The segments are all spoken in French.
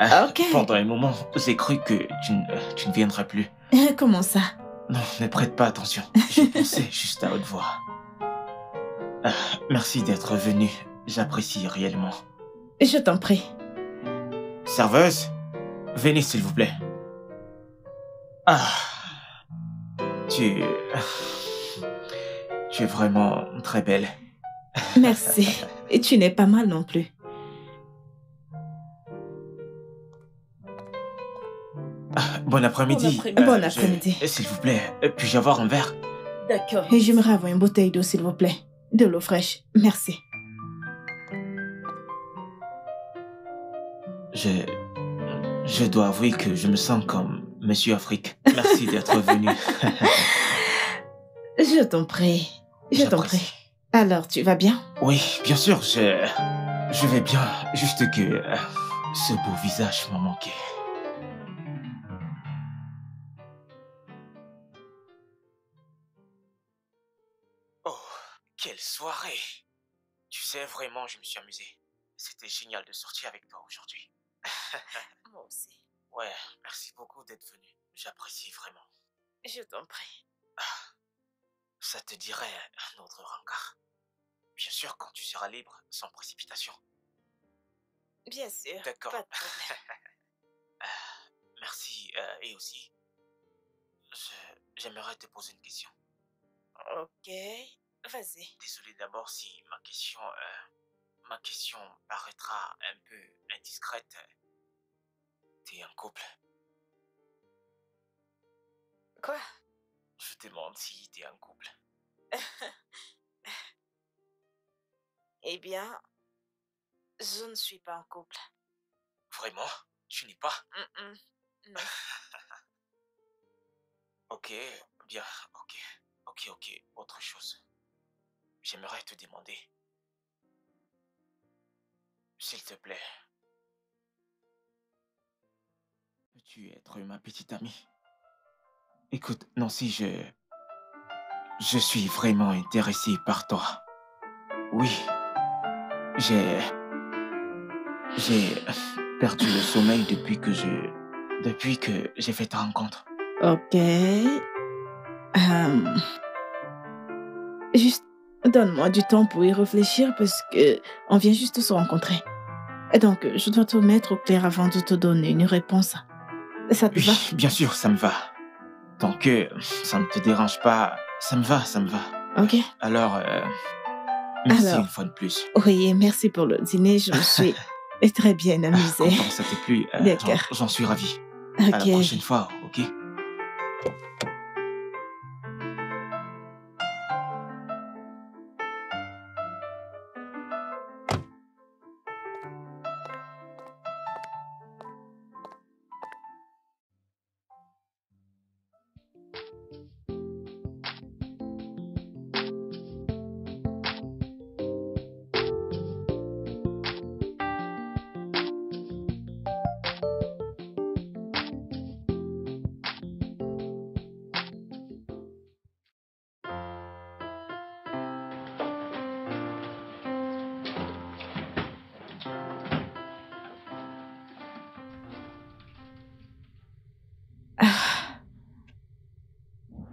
Ok. Pendant un moment, j'ai cru que tu ne viendrais plus. Comment ça? Non, ne prête pas attention. Je pensais juste à haute voix. Merci d'être venu. J'apprécie réellement. Je t'en prie. Serveuse, venez s'il vous plaît. Ah, tu... Tu es vraiment très belle. Merci. Et tu n'es pas mal non plus. Bon après-midi. Bon après-midi. S'il vous plaît, puis-je avoir un verre? D'accord. Et j'aimerais avoir une bouteille d'eau, s'il vous plaît. De l'eau fraîche. Merci. Je dois avouer que je me sens comme Monsieur Afrique. Merci d'être venu. Je t'en prie. Je t'en prie. Alors, tu vas bien? Oui, bien sûr, je vais bien. Juste que ce beau visage m'a manqué. Oh, quelle soirée! Tu sais, vraiment, je me suis amusé. C'était génial de sortir avec toi aujourd'hui. Moi aussi. Ouais, merci beaucoup d'être venu. J'apprécie vraiment. Je t'en prie. Ça te dirait un autre rencard? Bien sûr, quand tu seras libre, sans précipitation. Bien sûr. D'accord. Pas de problème. Merci. Et aussi, j'aimerais te poser une question. Ok. Vas-y. Désolé d'abord si ma question paraîtra un peu indiscrète. T'es en couple? Quoi? Je te demande si t'es en couple. Eh bien, je ne suis pas en couple. Vraiment? Tu n'es pas? Non. Ok, bien, ok. Autre chose. J'aimerais te demander. S'il te plaît. Peux-tu être ma petite amie? Écoute, Nancy, je suis vraiment intéressé par toi. Oui. J'ai perdu le sommeil depuis que j'ai fait ta rencontre. Ok. Juste, donne-moi du temps pour y réfléchir parce que on vient juste de se rencontrer. Donc, je dois te mettre au clair avant de te donner une réponse. Ça te va? Oui, bien sûr, ça me va. Tant que ça ne te dérange pas, ça me va. Ok. Alors, merci une fois de plus. Oui, merci pour le dîner. Je me suis très bien amusée. Content, ça t'est plu. D'accord. J'en suis ravi. Ok. À la prochaine fois, ok?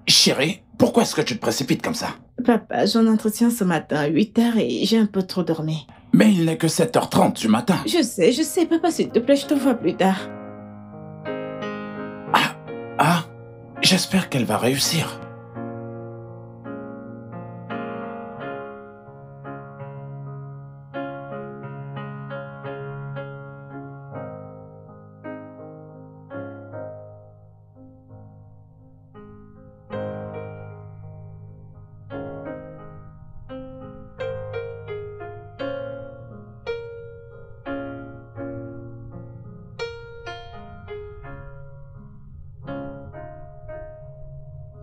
Chérie, pourquoi est-ce que tu te précipites comme ça? Papa, j'ai un entretien ce matin à 8h et j'ai un peu trop dormi. Mais il n'est que 7h30 du matin. Je sais, papa, s'il te plaît, je te vois plus tard. J'espère qu'elle va réussir.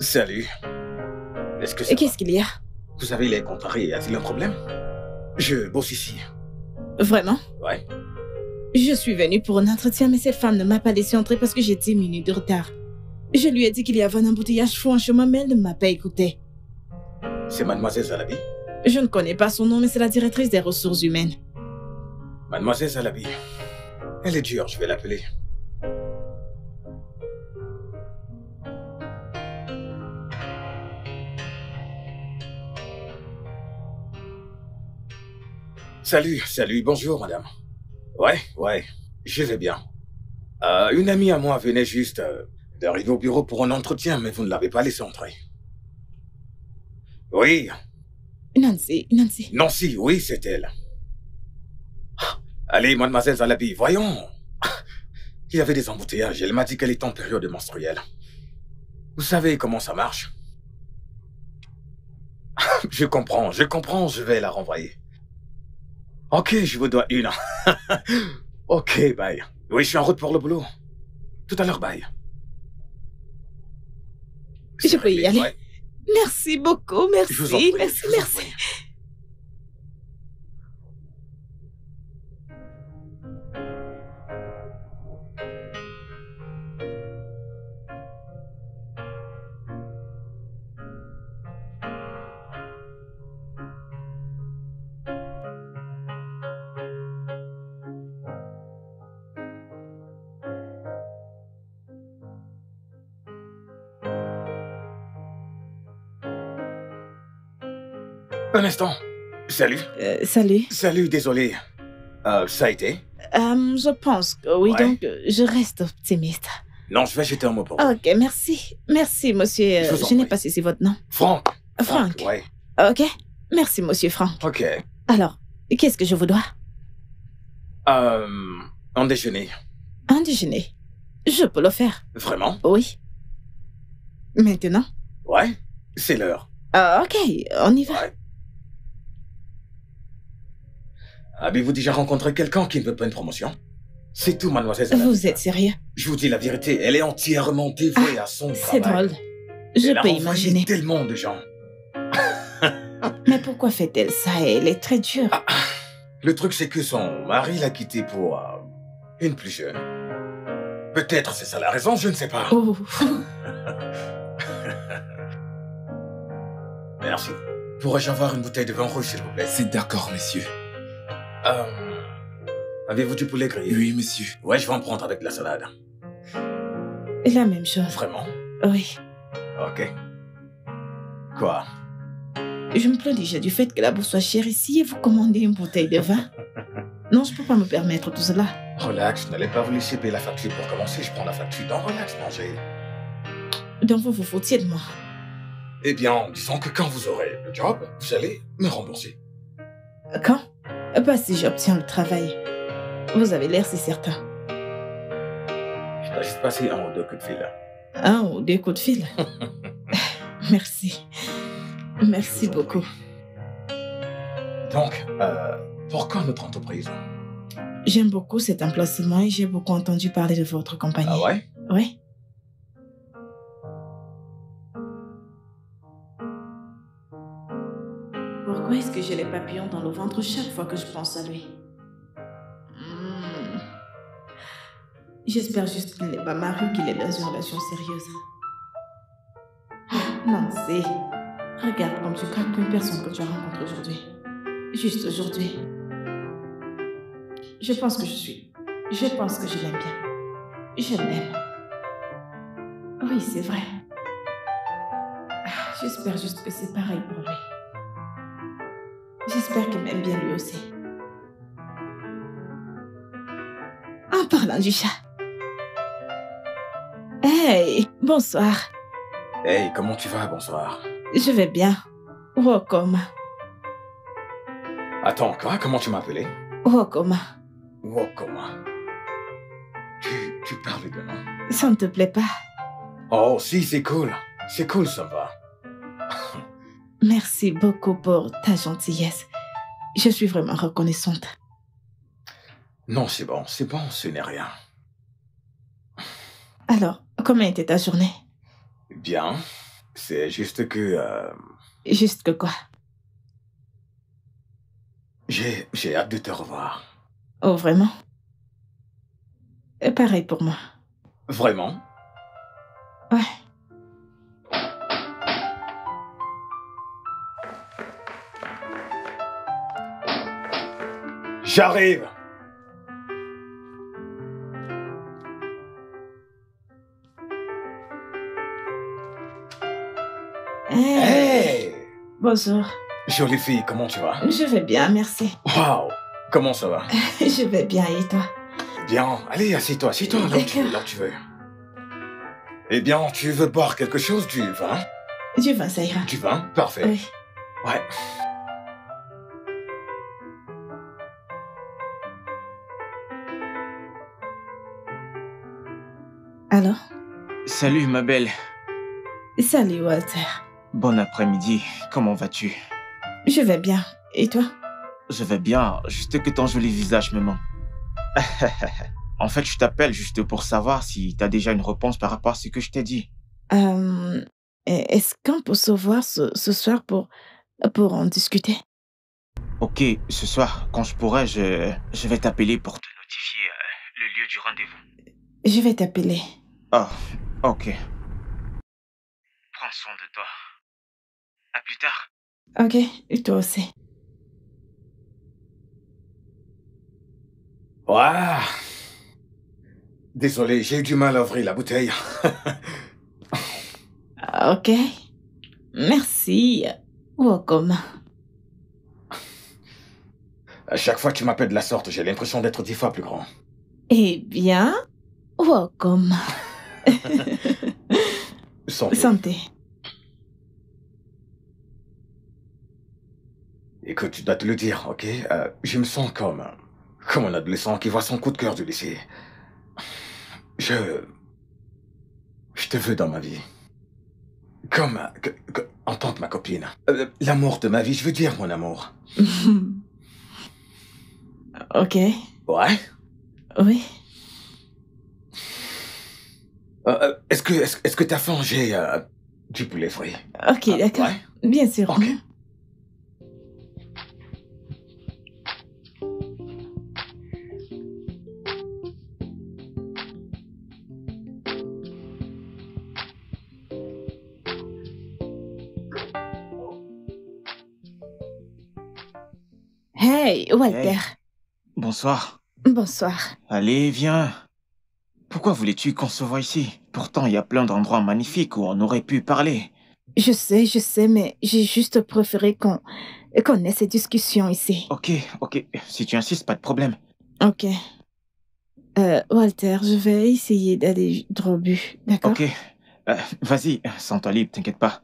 Salut. Est-ce que ça Qu'est-ce qu'il y a? Vous avez l'air contrarié, y a-t-il un problème? Je bosse ici. Vraiment? Ouais. Je suis venue pour un entretien, mais cette femme ne m'a pas laissé entrer parce que j'ai 10 minutes de retard. Je lui ai dit qu'il y avait un embouteillage fou en chemin, mais elle ne m'a pas écouté. C'est Mademoiselle Zalabi? Je ne connais pas son nom, mais c'est la directrice des ressources humaines. Mademoiselle Zalabi, Elle est dure, je vais l'appeler. Salut, bonjour madame. Ouais, je vais bien. Une amie à moi venait juste d'arriver au bureau pour un entretien, mais vous ne l'avez pas laissé entrer. Oui, Nancy. Nancy, oui, c'est elle. Allez, mademoiselle Zalabi, voyons. Il y avait des embouteillages, elle m'a dit qu'elle est en période menstruelle. Vous savez comment ça marche. Je comprends, je vais la renvoyer. Ok, je vous dois une. Ok, bye. Oui, je suis en route pour le boulot. Tout à l'heure, bye. Je peux y aller. Ouais. Merci beaucoup, merci. Je vous en prie, merci, je vous en merci. prie. Un instant. Salut. Salut. Salut, désolé. Ça a été? Je pense que oui, Ouais. donc je reste optimiste. Non, je vais jeter un mot pour vous. Ok, merci. Merci, monsieur. Je vous en Je n'ai prie. pas saisi votre nom. Franck. Franck. Ouais. Ok. Merci, monsieur Franck. Ok. Alors, qu'est-ce que je vous dois? Un déjeuner. Un déjeuner. Je peux le faire. Vraiment? Oui. Maintenant? Ouais. C'est l'heure. Ok, on y va. Ouais. Avez-vous déjà rencontré quelqu'un qui ne veut pas une promotion? C'est tout, mademoiselle Zalabi. Vous êtes sérieux? Je vous dis la vérité, elle est entièrement dévouée à son C'est travail. drôle. Je Elle a peux envoyé imaginer. tellement de gens. Mais pourquoi fait-elle ça? Elle est très dure. Le truc, c'est que son mari l'a quittée pour une plus jeune. Peut-être c'est ça la raison, je ne sais pas. Oh. Merci. Pourrais-je avoir une bouteille de vin rouge, s'il vous plaît? C'est d'accord, monsieur. Avez-vous du poulet grillé? Oui, monsieur. Ouais, je vais en prendre avec de la salade. La même chose. Vraiment? Oui. Ok. Quoi? Je me plains déjà du fait que la bourse soit chère ici et vous commandez une bouteille de vin. Non, je ne peux pas me permettre tout cela. Relax, n'allez pas vous laisser payer la facture pour commencer, je prends la facture. Non, relax, mangez. Donc vous vous foutiez de moi. Eh bien, disons que quand vous aurez le job, vous allez me rembourser. Quand? Pas si j'obtiens le travail. Vous avez l'air si certain. Je dois juste passer un ou deux coups de fil. Un ou deux coups de fil. Merci. Merci Je vous en beaucoup. prie. Donc, pourquoi notre entreprise? J'aime beaucoup cet emplacement et j'ai beaucoup entendu parler de votre compagnie. Ah ouais? Oui. Pourquoi est-ce que j'ai les papillons dans le ventre chaque fois que je pense à lui? J'espère juste qu'il n'est pas marié, qu'il est dans une relation sérieuse. Nancy, regarde comme tu craques une personne que tu as rencontrée aujourd'hui. Juste aujourd'hui. Je pense que je l'aime bien. Je l'aime. Oui, c'est vrai. J'espère juste que c'est pareil pour lui. J'espère qu'il m'aime bien lui aussi. En parlant du chat. Hey, bonsoir. Hey, comment tu vas? Bonsoir. Je vais bien. Wokoma. Attends, quoi? Comment tu m'appelais? Wokoma. Wokoma. Tu parles de nom? Ça ne te plaît pas? Oh, si, c'est cool. C'est cool, ça va. Merci beaucoup pour ta gentillesse. Je suis vraiment reconnaissante. Non, c'est bon, ce n'est rien. Alors, comment était ta journée? Bien. C'est juste que... Juste que quoi? J'ai hâte de te revoir. Oh, vraiment? Pareil pour moi. Vraiment? Ouais. J'arrive! Hey, Hey! bonjour. Jolie fille, comment tu vas? Je vais bien, merci. Waouh! Comment ça va? Je vais bien, et toi? Bien, allez, assieds-toi, là où tu veux, là où tu veux. Eh bien, tu veux boire quelque chose? Du vin? Du vin, ça ira. Du vin? Parfait. Oui. Ouais. Alors? Salut ma belle. Salut, Walter. Bon après-midi. Comment vas-tu? Je vais bien. Et toi? Je vais bien, juste que ton joli visage me ment. En fait, je t'appelle juste pour savoir si t'as déjà une réponse par rapport à ce que je t'ai dit. Est-ce qu'on peut se voir ce soir pour en discuter? Ok, ce soir, quand je pourrai, je vais t'appeler pour te notifier le lieu du rendez-vous. Je vais t'appeler. Oh, ok. Prends soin de toi. À plus tard. Ok, et toi aussi. Ouah! Désolé, j'ai eu du mal à ouvrir la bouteille. Ok. Merci. Welcome. À chaque fois que tu m'appelles de la sorte, j'ai l'impression d'être 10 fois plus grand. Eh bien, welcome. Santé. Santé. Écoute, tu dois te le dire, ok? Je me sens comme un adolescent qui voit son coup de cœur du lycée. Je te veux dans ma vie. En tant que ma copine. L'amour de ma vie, je veux dire mon amour. Ok. Ouais? Oui. Est-ce que t'as faim? J'ai du poulet frit. Ok, d'accord. Ouais? Bien sûr. Ok. Hey, Walter. Hey. Bonsoir. Bonsoir. Allez, viens. Pourquoi voulais-tu qu'on se voie ici? Pourtant, il y a plein d'endroits magnifiques où on aurait pu parler. Je sais, mais j'ai juste préféré qu'on ait cette discussion ici. Ok. Si tu insistes, pas de problème. Ok. Walter, je vais essayer d'aller droit au but, d'accord? Ok. Vas-y, sens-toi libre, t'inquiète pas.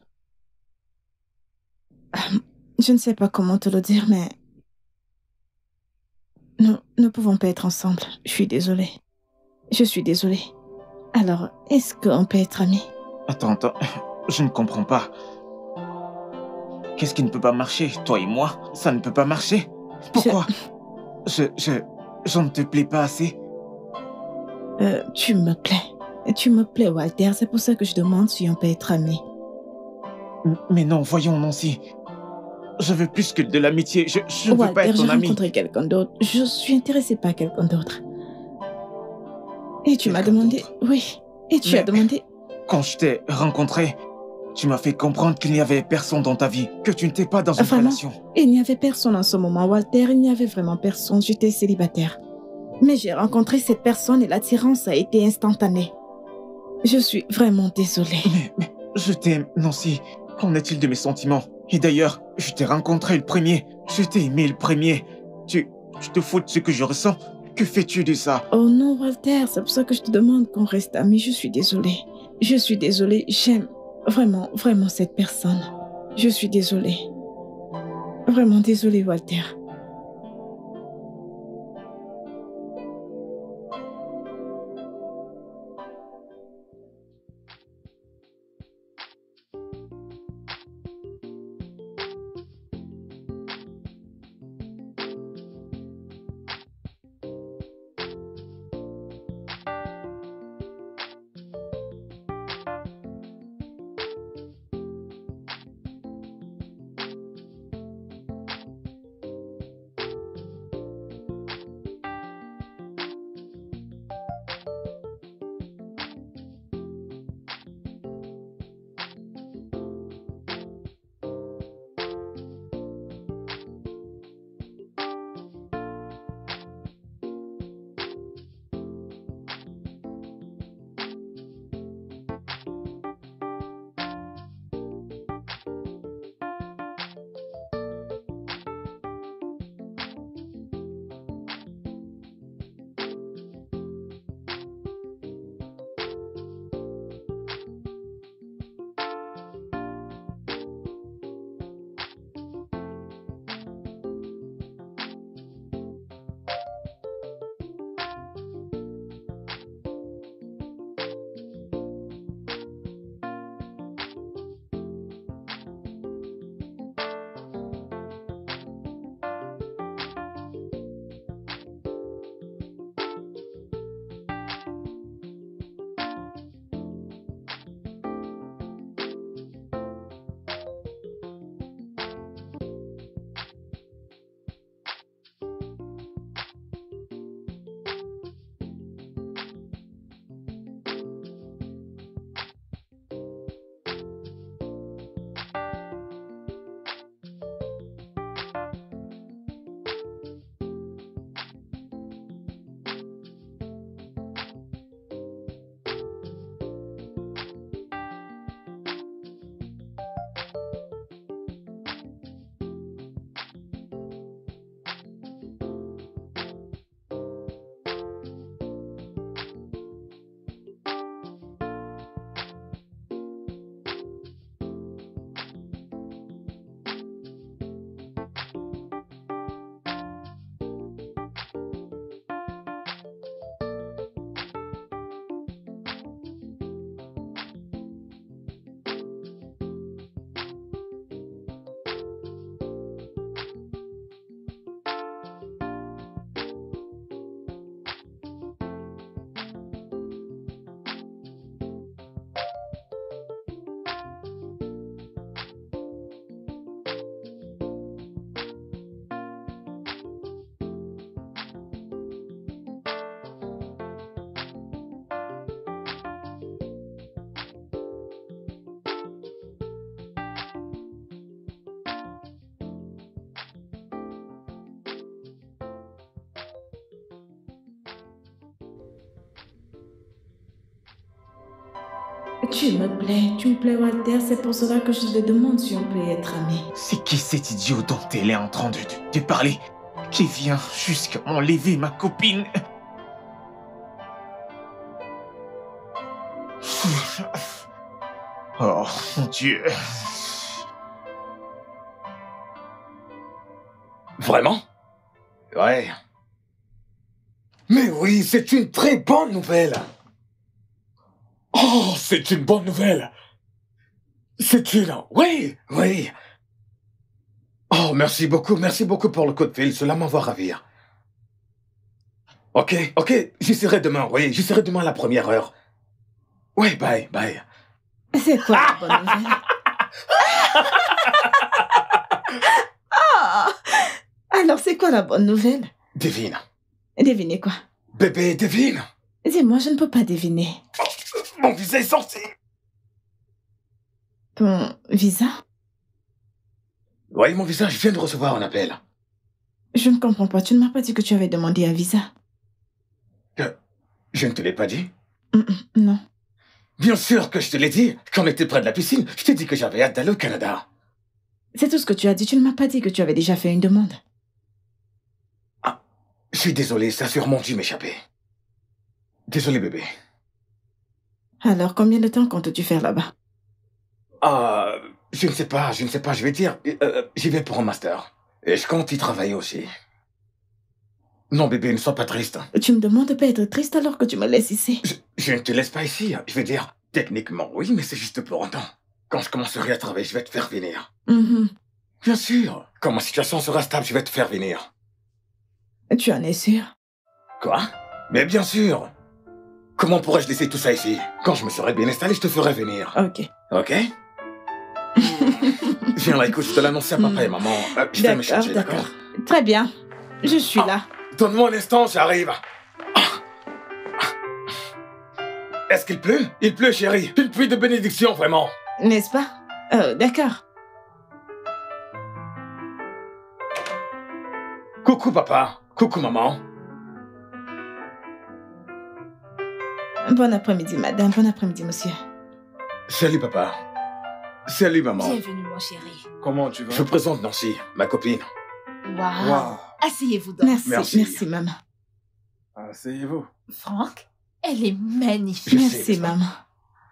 Je ne sais pas comment te le dire, mais nous ne pouvons pas être ensemble. Je suis désolée. Je suis désolée. Alors, est-ce qu'on peut être amis? Attends. Je ne comprends pas. Qu'est-ce qui ne peut pas marcher? Toi et moi, ça ne peut pas marcher. Pourquoi? Je ne te plais pas assez? Tu me plais. Tu me plais, Walter. C'est pour ça que je demande si on peut être amis. Mais non, voyons, Nancy. Je veux plus que de l'amitié. Je ne veux pas Walter, être ton j'ai ami. rencontré quelqu'un d'autre. Je suis intéressée par quelqu'un d'autre. Et tu m'as Quelqu'un demandé... d'autre? Oui. Et tu as Mais- demandé... Quand je t'ai rencontré, tu m'as fait comprendre qu'il n'y avait personne dans ta vie, que tu n'étais pas dans une Vraiment? relation. Il n'y avait personne en ce moment, Walter. Il n'y avait vraiment personne. J'étais célibataire. Mais j'ai rencontré cette personne et l'attirance a été instantanée. Je suis vraiment désolée. Mais je t'aime, Nancy. Qu'en est-il de mes sentiments? Et d'ailleurs, je t'ai rencontré le premier. Je t'ai aimé le premier. Tu te fous de ce que je ressens? Que fais-tu de ça? Oh non, Walter, c'est pour ça que je te demande qu'on reste amis. Je suis désolée. Je suis désolée. J'aime vraiment cette personne. Je suis désolée. Vraiment désolée, Walter. Tu me plais Walter, c'est pour cela que je te demande si on peut être amis. C'est qui cet idiot dont elle est en train de parler? Qui vient jusqu'à enlever ma copine? Oh, mon Dieu. Vraiment? Ouais. Mais oui, c'est une très bonne nouvelle. Oh, c'est une bonne nouvelle. C'est une... Oui, oui. Oh, merci beaucoup pour le coup de fil. Cela m'envoie ravir. Ok, j'y serai demain, oui. J'y serai demain à la première heure. Ouais, bye. C'est quoi la bonne nouvelle? Ah! Alors, c'est quoi la bonne nouvelle? Devine. Devinez quoi? Bébé, devine. Dis-moi, je ne peux pas deviner. Mon visa est sorti. Ton visa? Oui, mon visa, je viens de recevoir un appel. Je ne comprends pas. Tu ne m'as pas dit que tu avais demandé un visa. Je ne te l'ai pas dit? Non. Bien sûr que je te l'ai dit. Quand on était près de la piscine, je t'ai dit que j'avais hâte d'aller au Canada. C'est tout ce que tu as dit. Tu ne m'as pas dit que tu avais déjà fait une demande. Ah, je suis désolé, ça a sûrement dû m'échapper. Désolé, bébé. Alors, combien de temps comptes-tu faire là-bas? Je ne sais pas, je vais dire. J'y vais pour un master. Et je compte y travailler aussi. Non, bébé, ne sois pas triste. Tu me demandes de pas être triste alors que tu me laisses ici. Je ne te laisse pas ici. Je vais dire, techniquement, oui, mais c'est juste pour un temps. Quand je commencerai à travailler, je vais te faire venir. Bien sûr. Quand ma situation sera stable, je vais te faire venir. Tu en es sûr? Quoi? Mais bien sûr. Comment pourrais-je laisser tout ça ici? Quand je me serai bien installé, je te ferai venir. Ok? Viens là, écoute, je te l'annonce à papa et maman. Je vais me chercher, d'accord? Très bien. Je suis là. Donne-moi un instant, j'arrive. Est-ce qu'il pleut? Il pleut, chérie. Une pluie de bénédiction, vraiment. N'est-ce pas? D'accord. Coucou, papa. Coucou, maman. Bon après-midi, madame. Bon après-midi, monsieur. Salut, papa. Salut, maman. Bienvenue, mon chéri. Comment tu vas? Je vous présente Nancy, ma copine. Wow. Asseyez-vous donc. Merci, maman. Asseyez-vous. Franck, elle est magnifique. Merci, maman.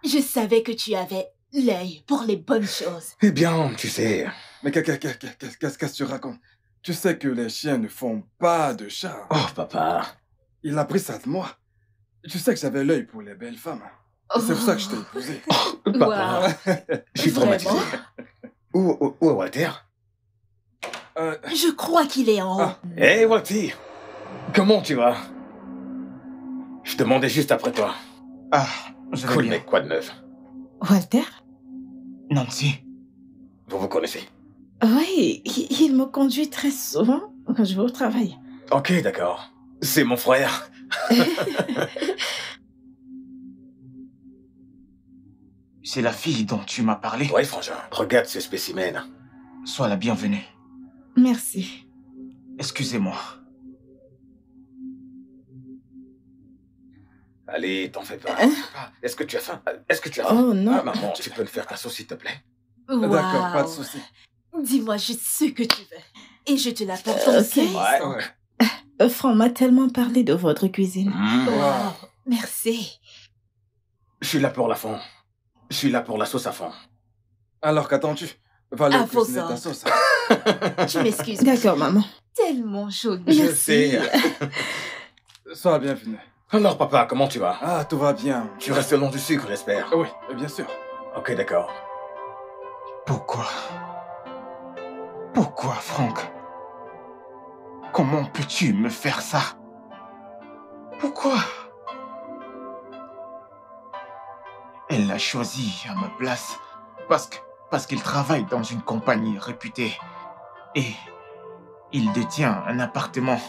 Je savais que tu avais l'œil pour les bonnes choses. Eh bien, tu sais... Mais qu'est-ce que tu racontes? Tu sais que les chiens ne font pas de chat. Oh, papa. Il a pris ça de moi. Tu sais que j'avais l'œil pour les belles femmes. C'est pour ça que je t'ai épousé. Papa. Je suis traumatisé. Où est Walter? Je crois qu'il est en haut. Hey, Walter. Comment tu vas? Je demandais juste après toi. Je vais Cool, bien. mec, quoi de neuf? Walter? Nancy, Vous connaissez? Oui, il me conduit très souvent quand je vais au travail. Ok, d'accord. C'est mon frère. c'est la fille dont tu m'as parlé. Ouais, frangin. Regarde ce spécimen. Sois la bienvenue. Merci. Excusez-moi. Allez, t'en fais pas. Est-ce que tu as faim? Oh non. Maman, tu peux me faire ta sauce, s'il te plaît? D'accord, pas de souci. Dis-moi juste ce que tu veux. Et je te l'apporte en Ok. série. Ouais. Franck m'a tellement parlé de votre cuisine. Wow. Merci. Je suis là pour la fond. Je suis là pour la sauce à fond. Alors, qu'attends-tu? Va aller À vos cuisiner ta ordres. sauce. Je m'excuse. D'accord, maman. Tellement jolie. Je sais. Sois la bienvenue. Alors, papa, comment tu vas? Ah, tout va bien. Tu restes le long du sucre, j'espère. Oui, bien sûr. Ok, d'accord. Pourquoi? Pourquoi, Franck? Comment peux-tu me faire ça? Pourquoi? Elle a choisi à ma place parce qu'il travaille dans une compagnie réputée et il détient un appartement.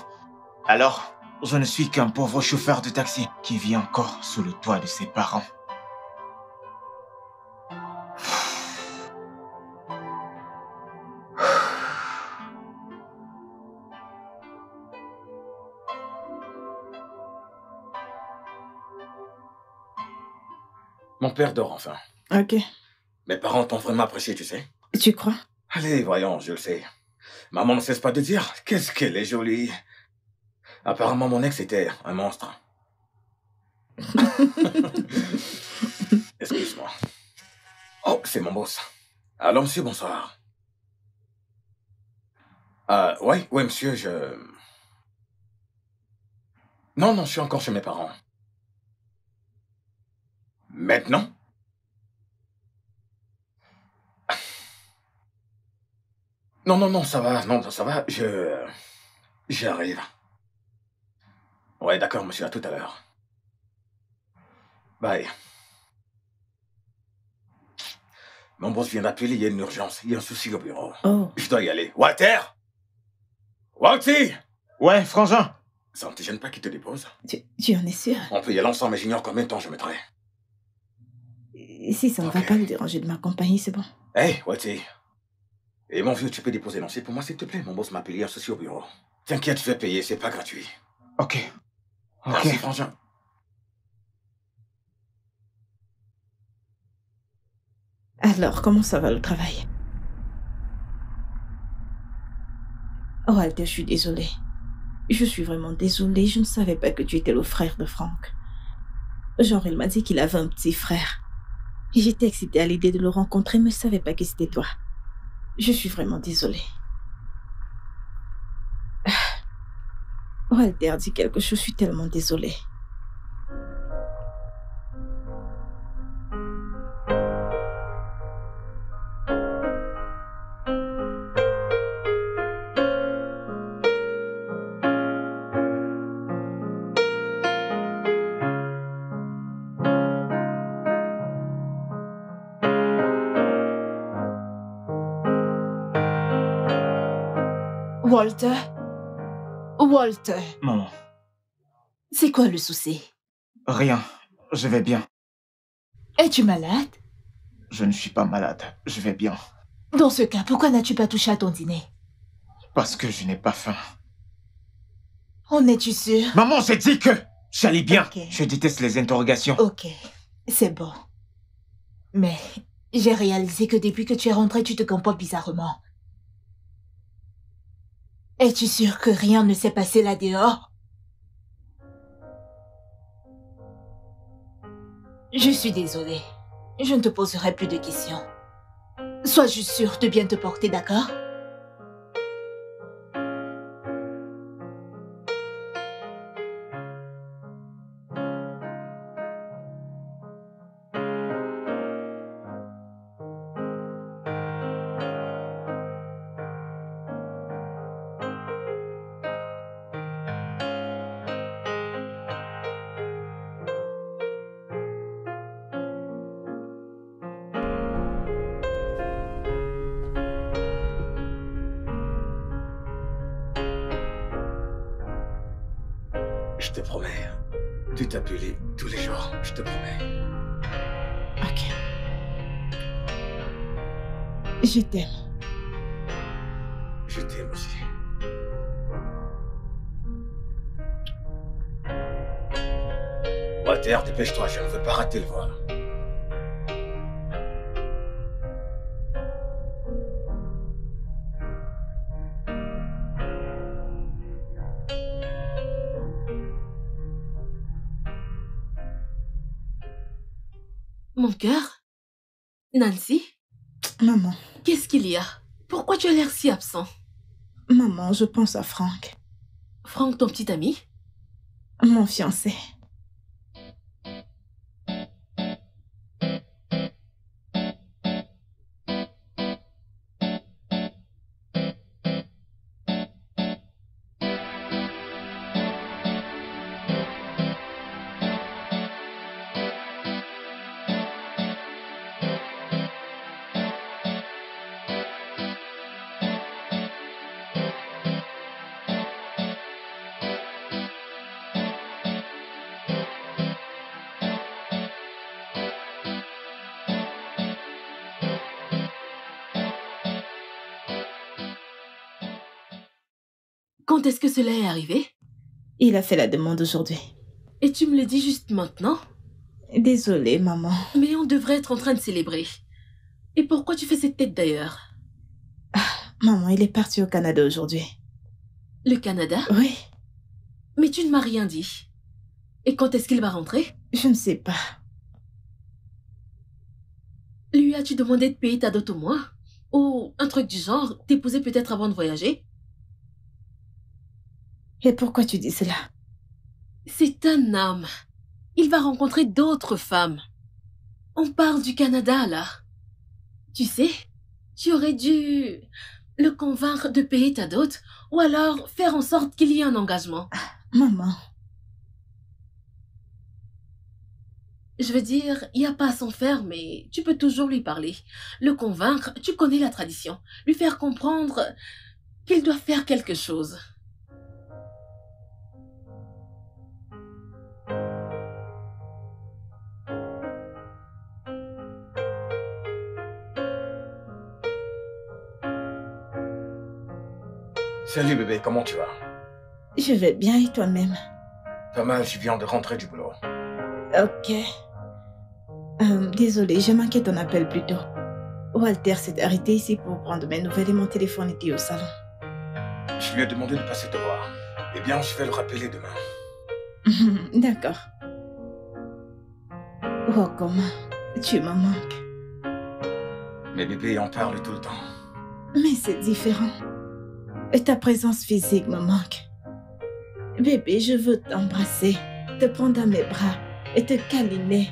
Alors, je ne suis qu'un pauvre chauffeur de taxi qui vit encore sous le toit de ses parents. Mon père dort enfin. Ok. Mes parents t'ont vraiment apprécié, tu sais. Tu crois? Allez, voyons, je le sais. Maman ne cesse pas de dire qu'est-ce qu'elle est jolie. Apparemment, mon ex était un monstre. Excuse-moi. Oh, c'est mon boss. Alors, monsieur, bonsoir. Ouais, monsieur, Non, je suis encore chez mes parents. Maintenant? Non, ça va, ça va, J'arrive. Ouais, d'accord, monsieur, à tout à l'heure. Bye. Mon boss vient d'appeler, il y a une urgence, il y a un souci au bureau. Oh. Je dois y aller. Walter! Walter! Ouais, frangin. Ça ne te gêne pas qu'il te dépose? Tu en es sûr? On peut y aller ensemble, mais j'ignore combien de temps je mettrai. Si ça ne va Ok. pas me déranger de m'accompagner, c'est bon. Hey, Walter. Et mon vieux, tu peux déposer lancier pour moi, s'il te plaît? Mon boss m'a appelé, il y a un souci au bureau. T'inquiète, je vais payer, c'est pas gratuit. Ok. Merci, frangin. Alors, comment ça va le travail? Oh, Walter, je suis désolée. Je suis vraiment désolée. Je ne savais pas que tu étais le frère de Frank. Genre, il m'a dit qu'il avait un petit frère. Et j'étais excitée à l'idée de le rencontrer, mais je ne savais pas que c'était toi. Je suis vraiment désolée. Walter dit quelque chose, je suis tellement désolée. Walter? Walter, Maman, c'est quoi le souci? rien. Je vais bien. Es-tu malade? Je ne suis pas malade. Je vais bien. Dans ce cas, pourquoi n'as-tu pas touché à ton dîner? Parce que je n'ai pas faim. En es-tu sûr? Maman, j'ai dit que j'allais bien. Ok. Je déteste les interrogations. Ok, c'est bon. Mais j'ai réalisé que depuis que tu es rentré, tu te comportes bizarrement. Es-tu sûr que rien ne s'est passé là dehors? Je suis désolée. Je ne te poserai plus de questions. Sois juste sûr de bien te porter, d'accord? Je te promets de t'appeler tous les jours, je te promets. Ok. Je t'aime. Je t'aime aussi. Walter, dépêche-toi, je ne veux pas rater le vol. Mon cœur? Nancy? Maman, Qu'est-ce qu'il y a? Pourquoi tu as l'air si absent? maman, je pense à Frank, Franck, ton petit ami? mon fiancé. Quand est-ce que cela est arrivé? Il a fait la demande aujourd'hui. Et tu me le dis juste maintenant? Désolée, maman. Mais on devrait être en train de célébrer. Et pourquoi tu fais cette tête d'ailleurs? Maman, il est parti au Canada aujourd'hui. Le Canada? Oui, Mais tu ne m'as rien dit. Et quand est-ce qu'il va rentrer? je ne sais pas. Lui as-tu demandé de payer ta dot au moins? Ou un truc du genre, t'épouser peut-être avant de voyager? Et pourquoi tu dis cela? C'est un homme. Il va rencontrer d'autres femmes. On parle du Canada, là. Tu sais, tu aurais dû le convaincre de payer ta dot, ou alors faire en sorte qu'il y ait un engagement. Maman, Je veux dire, il n'y a pas à s'en faire, mais tu peux toujours lui parler. Le convaincre, tu connais la tradition. Lui faire comprendre qu'il doit faire quelque chose. Salut bébé, comment tu vas? je vais bien et toi-même? Pas mal, je viens de rentrer du boulot. Ok. Désolée, j'ai manqué ton appel plus tôt. Walter s'est arrêté ici pour prendre mes nouvelles et mon téléphone était au salon. Je lui ai demandé de passer te voir. Eh bien, je vais le rappeler demain. D'accord. Oh, comment tu me manques. Mes bébés en parlent tout le temps. Mais c'est différent. Et ta présence physique me manque. Bébé, je veux t'embrasser, te prendre dans mes bras et te câliner.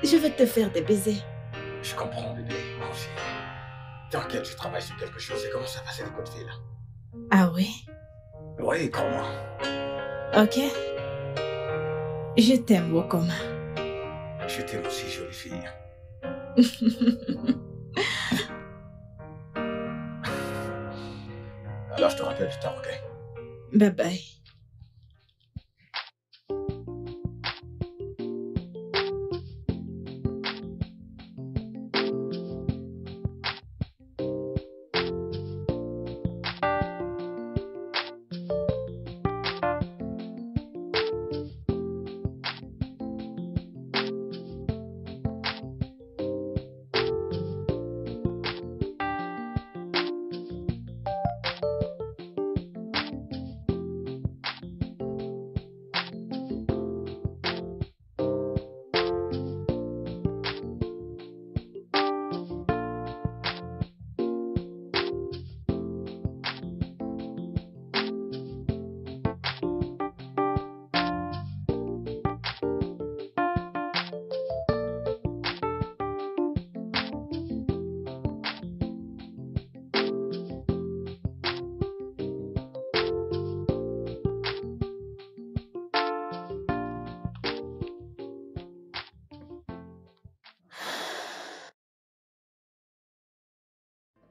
Je veux te faire des baisers. Je comprends bébé, moi aussi. T'inquiète, je travaille sur quelque chose et commence à passer des coups de fil. Ah oui? Oui, crois-moi. Ok. Je t'aime, Wokoma. Je t'aime aussi, jolie fille. Alors, je te rappelle plus tard, ok? Bye bye.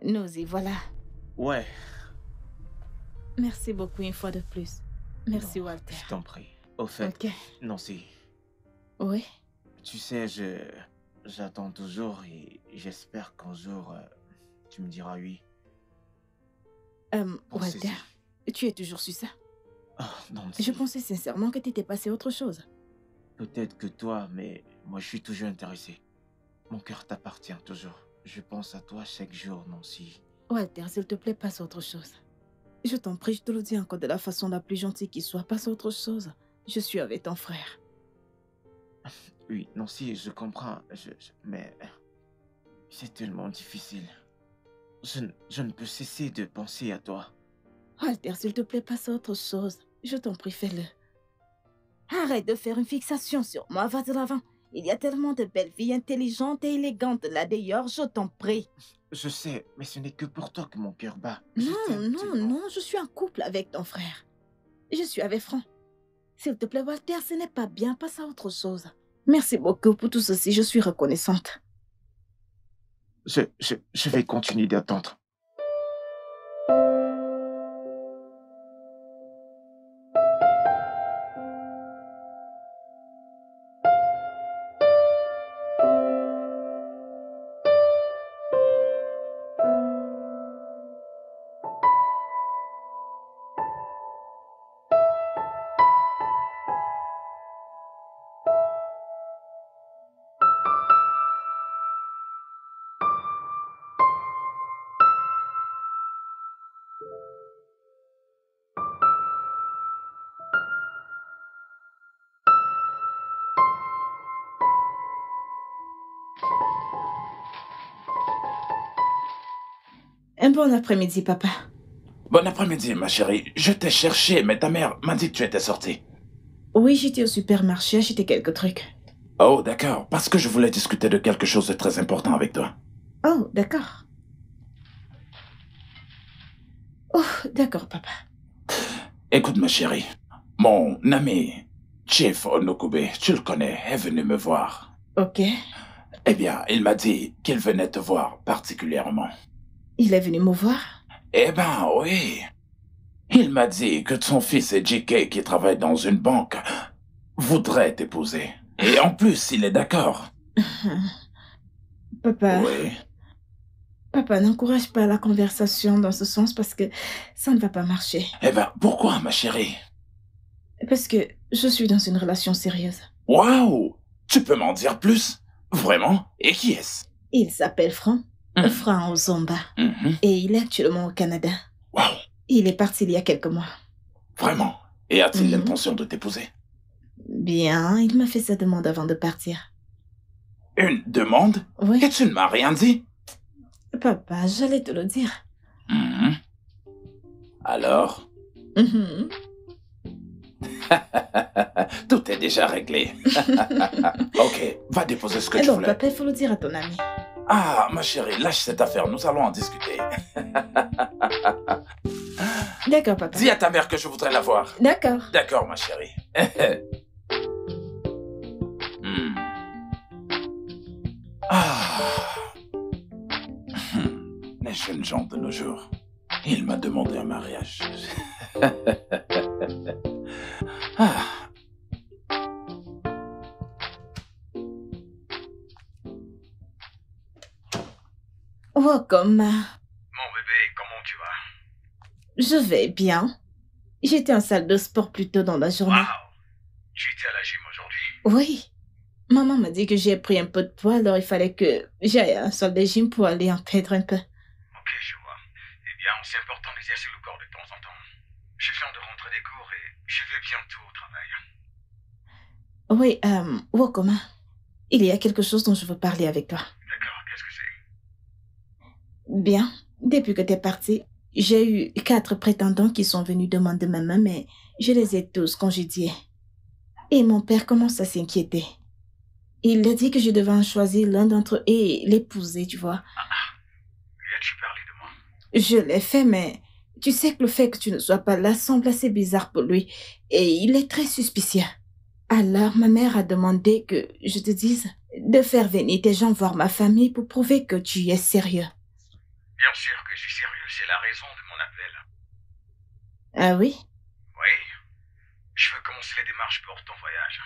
Nous y voilà. Ouais, Merci beaucoup une fois de plus. Merci, non, Walter. je t'en prie. Au fait, Ok. Nancy, Oui. tu sais, j'attends toujours et j'espère qu'un jour, tu me diras oui. Walter, Pensez-y. tu es toujours sur ça. Oh, Nancy, Je pensais sincèrement que t'étais passé à autre chose. peut-être que toi, mais moi je suis toujours intéressé. Mon cœur t'appartient toujours. Je pense à toi chaque jour, Nancy. Walter, s'il te plaît, passe à autre chose. Je t'en prie, je te le dis encore de la façon la plus gentille qui soit. Passe à autre chose. Je suis avec ton frère. Oui, Nancy, je comprends, mais c'est tellement difficile. Je ne peux cesser de penser à toi. Walter, s'il te plaît, passe à autre chose. Je t'en prie, fais-le. Arrête de faire une fixation sur moi, va de l'avant. Il y a tellement de belles filles intelligentes et élégantes là d'ailleurs, je t'en prie. Je sais, mais ce n'est que pour toi que mon cœur bat. Je Non, t'aime non, tellement. non, je suis en couple avec ton frère. Je suis avec Franck. S'il te plaît, Walter, ce n'est pas bien, passe à autre chose. Merci beaucoup pour tout ceci, je suis reconnaissante. Je vais continuer d'attendre. Un bon après-midi, papa. Bon après-midi, ma chérie. Je t'ai cherché, mais ta mère m'a dit que tu étais sortie. Oui, j'étais au supermarché acheter quelques trucs. Oh, d'accord. Parce que je voulais discuter de quelque chose de très important avec toi. Oh, d'accord. Oh, d'accord, papa. Écoute, ma chérie. Mon ami, Chief Onokube, tu le connais, est venu me voir. Ok. Eh bien, il m'a dit qu'il venait te voir particulièrement. Il est venu me voir? Eh ben, oui. Il m'a dit que son fils JK, qui travaille dans une banque, voudrait t'épouser. Et en plus, il est d'accord. Papa. Oui. Papa, n'encourage pas la conversation dans ce sens parce que ça ne va pas marcher. Eh ben, pourquoi, ma chérie? Parce que je suis dans une relation sérieuse. Waouh! Tu peux m'en dire plus? Vraiment? Et qui est-ce? Il s'appelle Franck. Franck Ozomba. Et il est actuellement au Canada. Waouh! Il est parti il y a quelques mois. Vraiment? Et a-t-il l'intention de t'épouser? Bien, il m'a fait sa demande avant de partir. Une demande? Oui. Et tu ne m'as rien dit? Papa, j'allais te le dire. Alors? Tout est déjà réglé. Ok, va déposer ce que tu Non, voulais. papa, il faut le dire à ton ami. Ah, ma chérie, lâche cette affaire, nous allons en discuter. D'accord, papa. Dis à ta mère que je voudrais la voir. D'accord. D'accord, ma chérie. Les jeunes gens de nos jours. Il m'a demandé un mariage. Welcome. Mon bébé, comment tu vas? Je vais bien. J'étais en salle de sport plus tôt dans la journée. Waouh! Tu étais à la gym aujourd'hui? Oui. Maman m'a dit que j'ai pris un peu de poids, alors il fallait que j'aille à la salle de gym pour aller en perdre un peu. Ok, je vois. Eh bien, c'est important d'exercer le corps de temps en temps. Je viens de rentrer des cours et je vais bientôt au travail. Oui, Wokoma, il y a quelque chose dont je veux parler avec toi. D'accord, qu'est-ce que c'est? Bien, depuis que t'es parti, j'ai eu 4 prétendants qui sont venus demander ma main, mais je les ai tous congédiés. Et mon père commence à s'inquiéter. Il a dit que je devais en choisir l'un d'entre eux et l'épouser, tu vois. Lui as-tu parlé de moi? Je l'ai fait, mais tu sais que le fait que tu ne sois pas là semble assez bizarre pour lui. Et il est très suspicieux. Alors, ma mère a demandé que je te dise de faire venir tes gens voir ma famille pour prouver que tu es sérieux. Bien sûr que je suis sérieux, c'est la raison de mon appel. Ah oui? Oui. Je veux commencer les démarches pour ton voyage.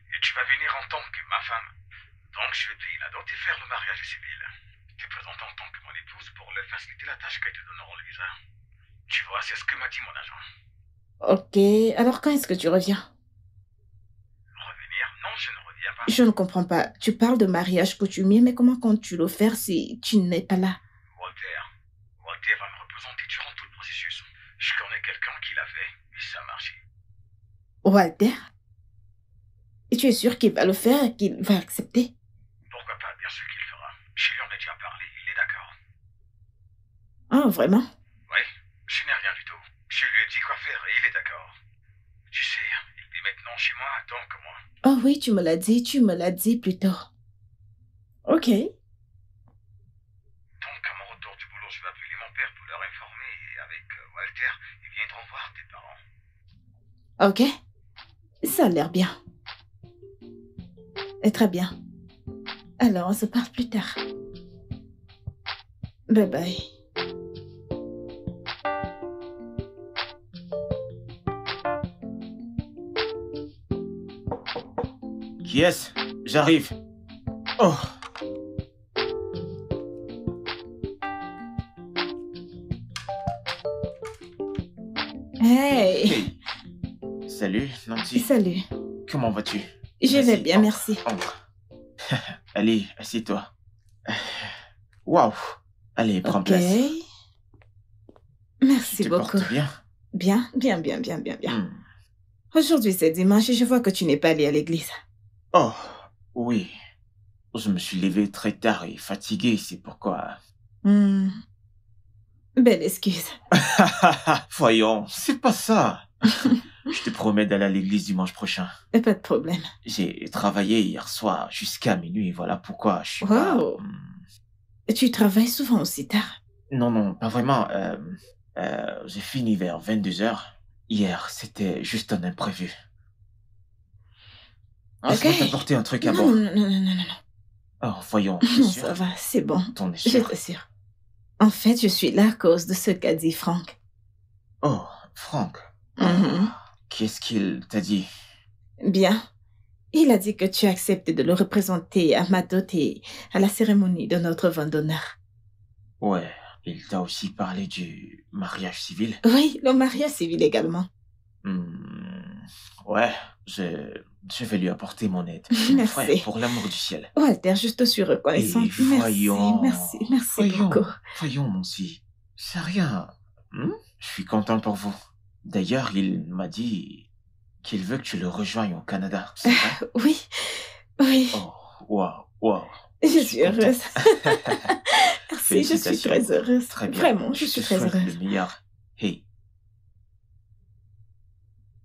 Et tu vas venir en tant que ma femme. Donc je vais payer la dot et faire le mariage civil. Te présenter en tant que mon épouse pour leur faciliter la tâche qu'ils te donneront le visa. Tu vois, c'est ce que m'a dit mon agent. Ok, alors quand est-ce que tu reviens? Revenir? Non, je ne reviens pas. Je ne comprends pas. Tu parles de mariage coutumier, mais comment comptes-tu le faire si tu n'es pas là? Walter va me représenter durant tout le processus. Je connais quelqu'un qui l'a fait et ça a marché. Walter? Et tu es sûr qu'il va le faire et qu'il va accepter? Pourquoi pas, bien sûr qu'il le fera. Je lui en ai déjà parlé, il est d'accord. Ah, vraiment? Oui, je n'ai rien du tout. Je lui ai dit quoi faire et il est d'accord. Tu sais, il vit maintenant chez moi, donc moi. Oh oui, tu me l'as dit plus tôt. Ok. Donc, à mon retour du boulot, je vais appeler mon père pour leur informer et avec Walter, ils viendront voir tes parents. Ok. Ça a l'air bien. Et très bien. Alors, on se parle plus tard. Bye bye. Qui est-ce? J'arrive. Oh. Hey! Hey. Salut, Nancy. Salut. Comment vas-tu? Je vais Vas-y, bien, entre, merci. Entre. Allez, assieds-toi. Waouh. Allez, prends place. Merci Tu te beaucoup. portes bien? Bien. Aujourd'hui, c'est dimanche et je vois que tu n'es pas allé à l'église. Oh, oui. Je me suis levé très tard et fatigué, c'est pourquoi... Belle excuse. Voyons, c'est pas ça. Je te promets d'aller à l'église dimanche prochain. Pas de problème. J'ai travaillé hier soir jusqu'à minuit, voilà pourquoi je suis Wow. pas... Tu travailles souvent aussi tard? Non, non, pas vraiment. J'ai fini vers 22h. Hier, c'était juste un imprévu. Ah, Ok. je vais t'apporter un truc à Non, bord. non, non, non, non, non. Oh, voyons, t'es Non, sûr? ça va, c'est bon. T'en es Je sûr? t'assure. En fait, je suis là à cause de ce qu'a dit Franck. Oh, Franck. Mhm. Qu'est-ce qu'il t'a dit? Bien. Il a dit que tu acceptes de le représenter à ma dot et à la cérémonie de notre vin d'honneur. Ouais, il t'a aussi parlé du mariage civil? Oui, le mariage civil également. Ouais, je vais lui apporter mon aide. Merci. Frère, pour l'amour du ciel. Walter, je te suis reconnaissante. Et voyons. Merci Voyons, beaucoup. voyons, Nancy. C'est rien. Je suis content pour vous. D'ailleurs, il m'a dit qu'il veut que tu le rejoignes au Canada. C'est vrai? Oui, oui, Oh, waouh. je suis suis heureuse. Merci, je suis Félicitations. très heureuse. Très bien. Vraiment, je suis te très souhaite heureuse. le meilleur. Hey.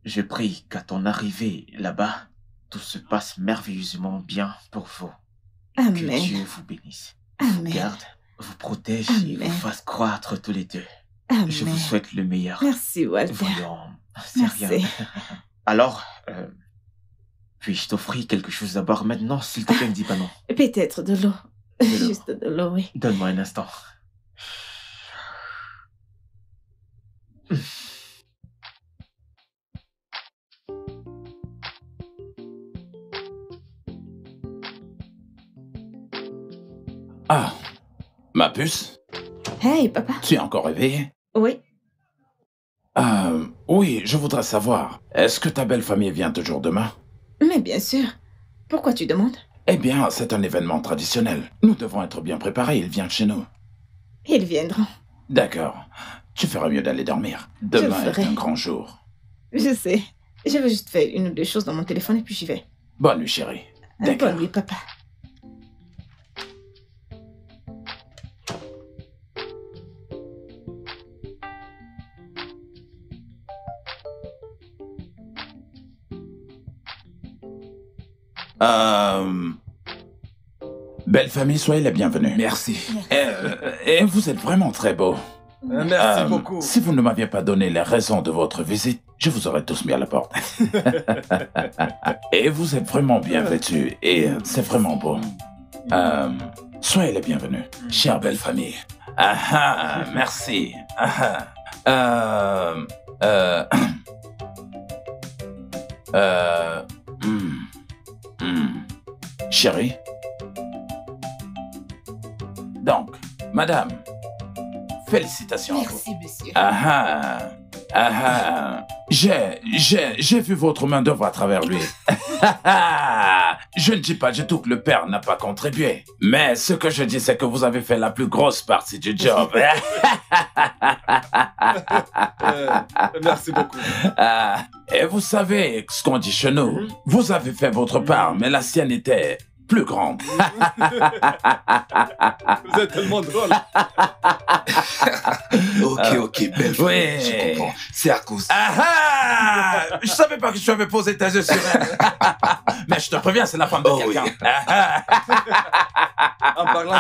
Je prie qu'à ton arrivée là-bas, tout se passe merveilleusement bien pour vous. Que Amen. Dieu vous bénisse, vous Amen. garde, vous protège et Amen. vous fasse croître tous les deux. Amen. Je vous souhaite le meilleur. Merci, Walter. Voyons, c'est Merci. rien. Alors, puis-je t'offrir quelque chose à boire maintenant, s'il te plaît, ne dis pas non. Peut-être de l'eau. De l'eau. Juste de l'eau, oui. Donne-moi un instant. Ah, ma puce, Hey, papa. tu es encore réveillée? Oui. Oui, je voudrais savoir, est-ce que ta belle famille vient toujours demain? Mais bien sûr. Pourquoi tu demandes? Eh bien, c'est un événement traditionnel. Nous devons être bien préparés, il vient de chez nous. Ils viendront. D'accord. Tu feras mieux d'aller dormir. Demain le est ferai. un grand jour. Je sais. Je veux juste faire une ou deux choses dans mon téléphone et puis j'y vais. Bonne nuit, chérie. D'accord. Bonne nuit, papa. Belle famille, soyez les bienvenus. Merci. Et vous êtes vraiment très beaux. Merci beaucoup. Si vous ne m'aviez pas donné les raisons de votre visite, je vous aurais tous mis à la porte. Et vous êtes vraiment bien vêtus et c'est vraiment beau. Soyez les bienvenus, chère belle famille. Merci. Chérie. Donc, madame, félicitations à vous. Merci, monsieur. J'ai vu votre main d'œuvre à travers lui. Je ne dis pas du tout que le père n'a pas contribué. Mais ce que je dis, c'est que vous avez fait la plus grosse partie du job. Merci beaucoup. Et vous savez ce qu'on dit chez nous. Vous avez fait votre part, mais la sienne était plus grande. Vous êtes tellement drôle. Ok, belle femme, Oui. je comprends. C'est à cause. Je savais pas que tu avais posé tes yeux sur elle. Mais je te préviens, c'est la femme de Oh quelqu'un. oui. En parlant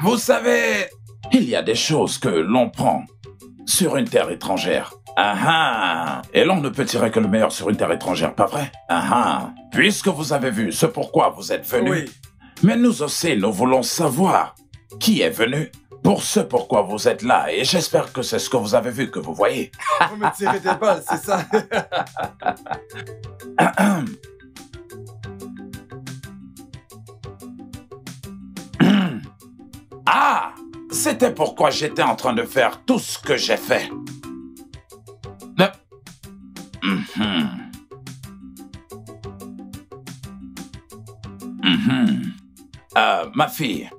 Vous savez, il y a des choses que l'on prend sur une terre étrangère. Et l'on ne peut tirer que le meilleur sur une terre étrangère, pas vrai? Puisque vous avez vu ce pourquoi vous êtes venu, Oui. mais nous aussi, nous voulons savoir qui est venu pour ce pourquoi vous êtes là. Et j'espère que c'est ce que vous avez vu que vous voyez. Vous me tirez des balles, c'est ça. Ah, c'était pourquoi j'étais en train de faire tout ce que j'ai fait. Ma fille,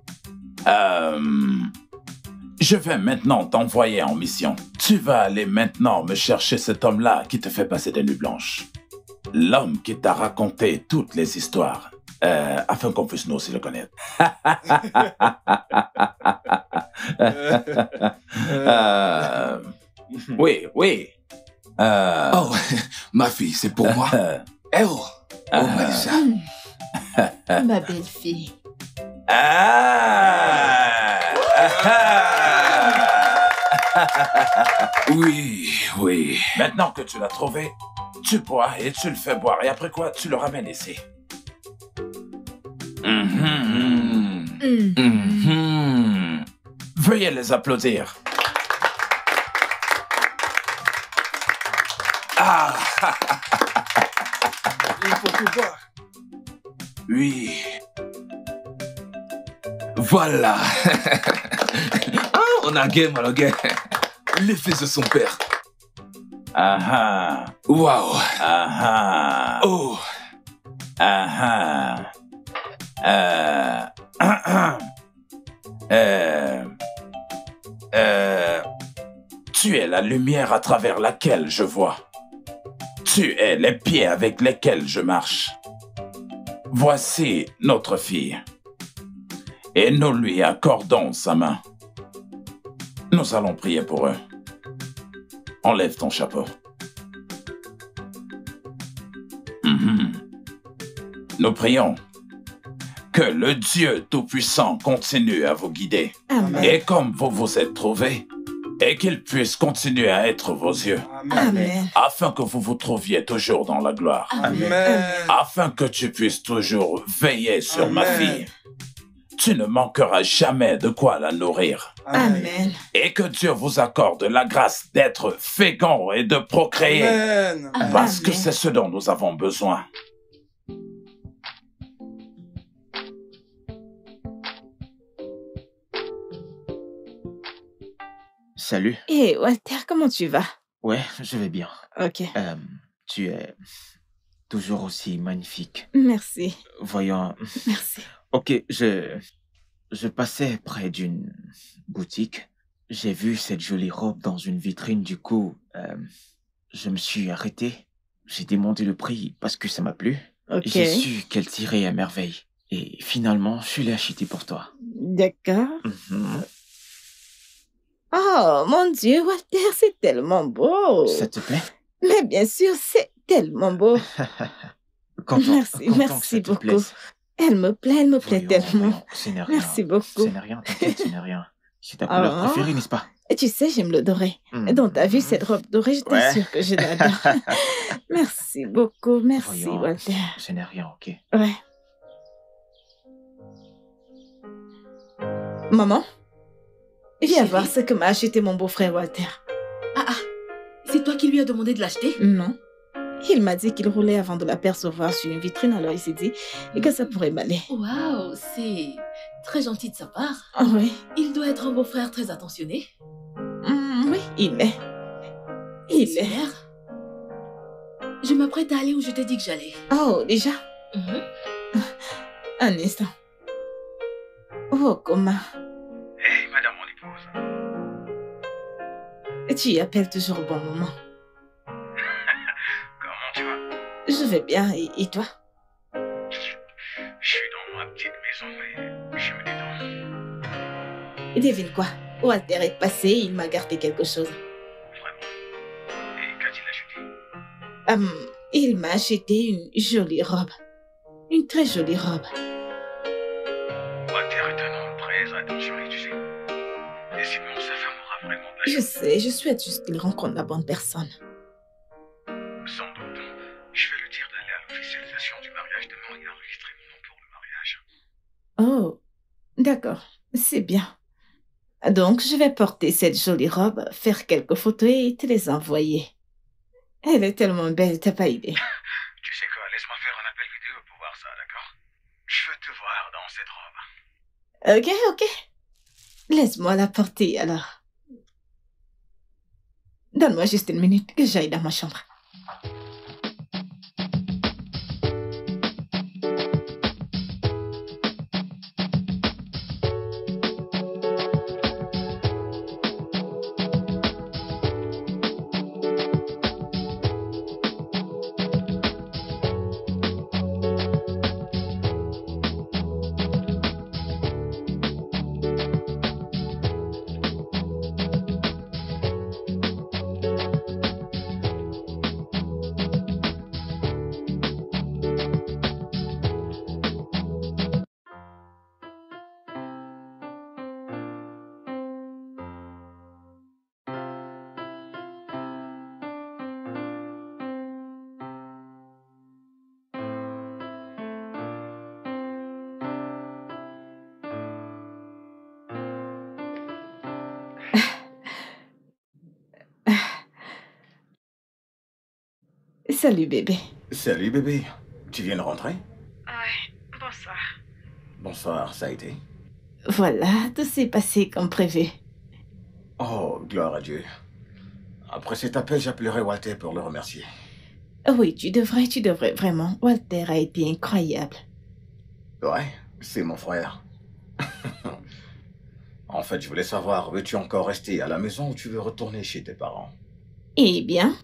je vais maintenant t'envoyer en mission. Tu vas aller maintenant me chercher cet homme-là qui te fait passer des nuits blanches. L'homme qui t'a raconté toutes les histoires. afin qu'on puisse nous aussi le connaître. Oui, oui. Oh, ma fille, c'est pour moi. Eh oh, oh Maïssa. Ma belle-fille. Oui, oui. Maintenant que tu l'as trouvé, tu bois et tu le fais boire. Et après quoi, tu le ramènes ici. Veuillez les applaudir. Ah, Il faut tout boire. oui. Voilà. Ah, on a game, alors game. Les fils de son père. Ah Waouh. ah. Oh. Ah tu es la lumière à travers laquelle je vois. Tu es les pieds avec lesquels je marche. Voici notre fille. Et nous lui accordons sa main. Nous allons prier pour eux. Enlève ton chapeau. Nous prions que le Dieu Tout-Puissant continue à vous guider. Amen. Et comme vous vous êtes trouvés, et qu'il puisse continuer à être vos yeux, Amen. afin que vous vous trouviez toujours dans la gloire, Amen. afin que tu puisses toujours veiller sur ma Amen. fille. Tu ne manqueras jamais de quoi la nourrir. Amen. Et que Dieu vous accorde la grâce d'être fécond et de procréer, Amen. parce que Amen. c'est ce dont nous avons besoin. Salut. Hé, Walter, comment tu vas? Ouais, je vais bien. Ok. Tu es toujours aussi magnifique. Merci. Voyons. Merci. Ok, je passais près d'une boutique. J'ai vu cette jolie robe dans une vitrine. Du coup, je me suis arrêté. J'ai demandé le prix parce que ça m'a plu. Ok. J'ai su qu'elle tirait à merveille. Et finalement, je l'ai achetée pour toi. D'accord. Mhm. Oh, mon Dieu, Walter, c'est tellement beau. Ça te plaît? Mais bien sûr, c'est tellement beau. Content, Merci, content merci que ça te beaucoup. plaise. Elle me plaît Voyons, tellement. voyons, ce n'est rien. Merci beaucoup. Ce n'est rien, t'inquiète, ce n'est rien. C'est ta couleur Ah. préférée, n'est-ce pas? Et tu sais, j'aime le doré. Mhm. Et donc, t'as vu cette robe dorée, je Ouais. t'assure que je l'adore. Merci beaucoup, merci, Voyons, Walter. ce n'est rien, ok? Ouais. Maman, viens Chérie. voir ce que m'a acheté mon beau-frère Walter. Ah, c'est toi qui lui as demandé de l'acheter? Non. Il m'a dit qu'il roulait avant de l'apercevoir sur une vitrine, alors il s'est dit que ça pourrait m'aller. Waouh, c'est très gentil de sa part. Ah oui. Il doit être un beau-frère très attentionné. Oui, il l'est. Il l'est. Super. Je m'apprête à aller où je t'ai dit que j'allais. Oh, déjà? Mhm. Un instant. Oh, comment? Hé, madame mon épouse. Tu y appelles toujours au bon moment. Comment tu vas? Je vais bien, et toi? Je suis dans ma petite maison et je me détends. Et devine quoi? Walter est passé, il m'a gardé quelque chose. Vraiment. Et qu'a-t-il acheté? Il m'a acheté une jolie robe. Une très jolie robe. Walter est un homme très attentionné, tu sais. Et sinon, sa femme aura vraiment de la Je chance. sais, je souhaite juste qu'il rencontre la bonne personne. Sans doute. Je vais lui dire d'aller à l'officialisation du mariage demain et enregistrer mon nom pour le mariage. Oh, d'accord, c'est bien. Donc, je vais porter cette jolie robe, faire quelques photos et te les envoyer. Elle est tellement belle, t'as pas idée. Tu sais quoi, laisse-moi faire un appel vidéo pour voir ça, d'accord? Je veux te voir dans cette robe. Ok. Laisse-moi la porter alors. Donne-moi juste une minute que j'aille dans ma chambre. Salut bébé. Salut bébé. Tu viens de rentrer? Ouais, bonsoir. Bonsoir, ça a été? Voilà, tout s'est passé comme prévu. Oh, gloire à Dieu. Après cet appel, j'appellerai Walter pour le remercier. Oui, tu devrais vraiment. Walter a été incroyable. Ouais, c'est mon frère. En fait, je voulais savoir, veux-tu encore rester à la maison ou tu veux retourner chez tes parents? Eh bien,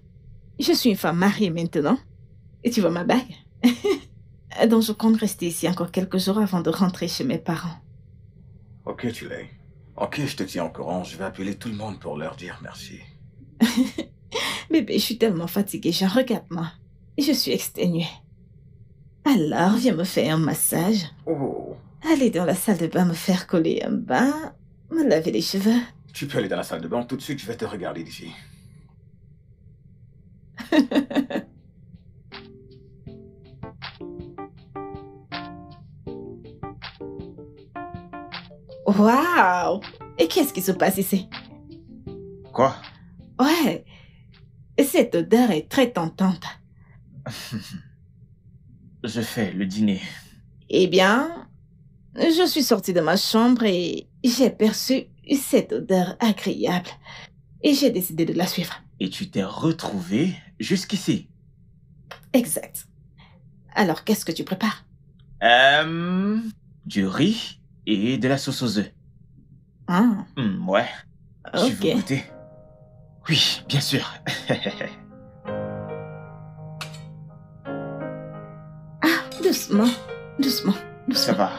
je suis une femme mariée maintenant. Et tu vois ma bague? Donc je compte rester ici encore quelques jours avant de rentrer chez mes parents. Ok, tu l'es. Ok, je te tiens au courant. Je vais appeler tout le monde pour leur dire merci. Bébé, je suis tellement fatiguée. Genre, regarde-moi. Je suis exténuée. Alors, viens me faire un massage. Oh, Aller dans la salle de bain me faire coller un bain. Me laver les cheveux. tu peux aller dans la salle de bain tout de suite, je vais te regarder d'ici. Waouh! Et qu'est-ce qui se passe ici? Quoi? Ouais, cette odeur est très tentante. Je fais le dîner. Eh bien, je suis sortie de ma chambre et j'ai perçu cette odeur agréable. Et j'ai décidé de la suivre. Et tu t'es retrouvé jusqu'ici. Exact. Alors, qu'est-ce que tu prépares? Du riz et de la sauce aux œufs. Ah, Ouais. Tu veux ok. goûter? Oui, bien sûr. Doucement, doucement, Ça doucement. va.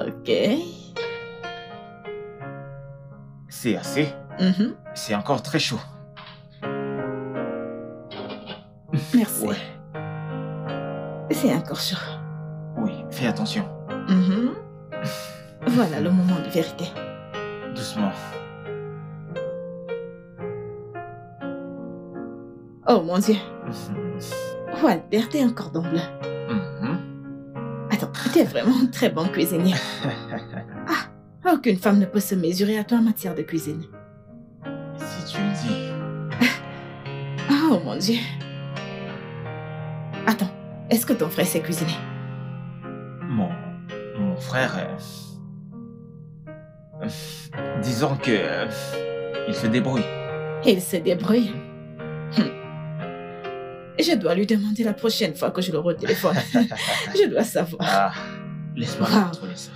Ok. C'est assez. Mhm. C'est encore très chaud. Merci. Ouais. C'est encore chaud. Oui, fais attention. Mhm. Voilà le moment de vérité. Doucement. Oh mon Dieu. Walter, t'es un cordon bleu. Attends, t'es vraiment un très bon cuisinier. Aucune femme ne peut se mesurer à toi en matière de cuisine. Si tu le dis. Oh mon Dieu. Attends, est-ce que ton frère sait cuisiner? Mon frère... disons que... il se débrouille. Il se débrouille. Je dois lui demander la prochaine fois que je l'aurai au téléphone. Je dois savoir. Ah, laisse-moi Wow. contrôler ça.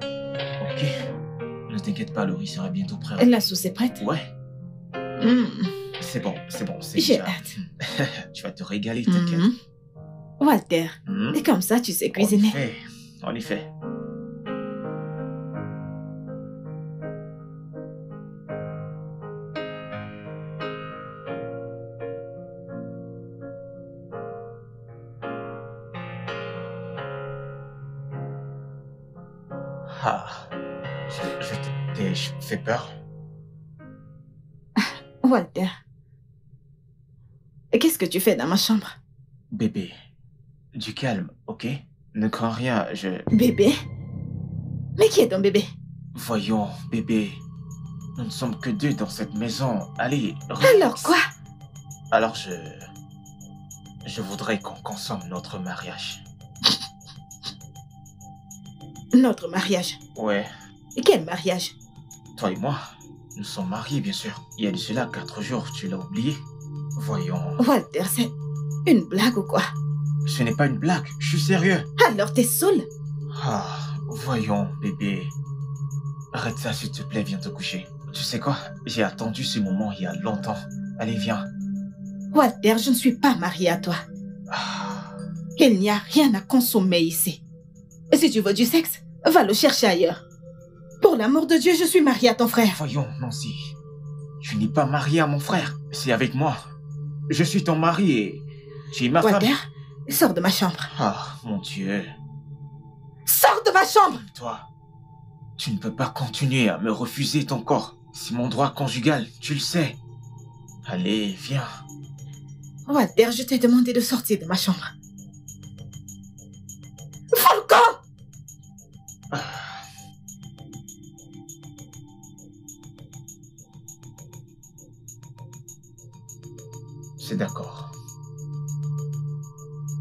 Ok. Ne t'inquiète pas, le riz sera bientôt prêt. La sauce est prête? Ouais, Mm. c'est bon. C'est J'ai déjà- hâte. Tu vas te régaler, t'inquiète. Mhm. Walter, Mhm. et comme ça, tu sais cuisiner. En effet. Ah, je t'ai fait peur. Walter, qu'est-ce que tu fais dans ma chambre? Bébé, du calme, ok? Ne crains rien, Bébé? Mais qui est ton bébé? Voyons, bébé. Nous ne sommes que deux dans cette maison. Allez, relax. Alors quoi? Alors je voudrais qu'on consomme notre mariage. Notre mariage. Ouais, Quel mariage? toi et moi, nous sommes mariés, bien sûr. Il y a de cela 4 jours, tu l'as oublié. Voyons, Walter, c'est une blague ou quoi? ce n'est pas une blague, je suis sérieux. Alors t'es saoul? Ah, voyons, bébé. Arrête ça, s'il te plaît, viens te coucher. Tu sais quoi? J'ai attendu ce moment il y a longtemps. Allez, viens. Walter, je ne suis pas mariée à toi. Ah, Il n'y a rien à consommer ici. Et si tu veux du sexe, va le chercher ailleurs. Pour l'amour de Dieu, je suis mariée à ton frère. voyons, Nancy. Tu n'es pas mariée à mon frère, c'est avec moi. Je suis ton mari et tu es ma femme. Walter, sors de ma chambre. Ah, mon Dieu. Sors de ma chambre! Toi, tu ne peux pas continuer à me refuser ton corps. C'est mon droit conjugal, tu le sais. Allez, viens. Walter, je t'ai demandé de sortir de ma chambre. Volcan!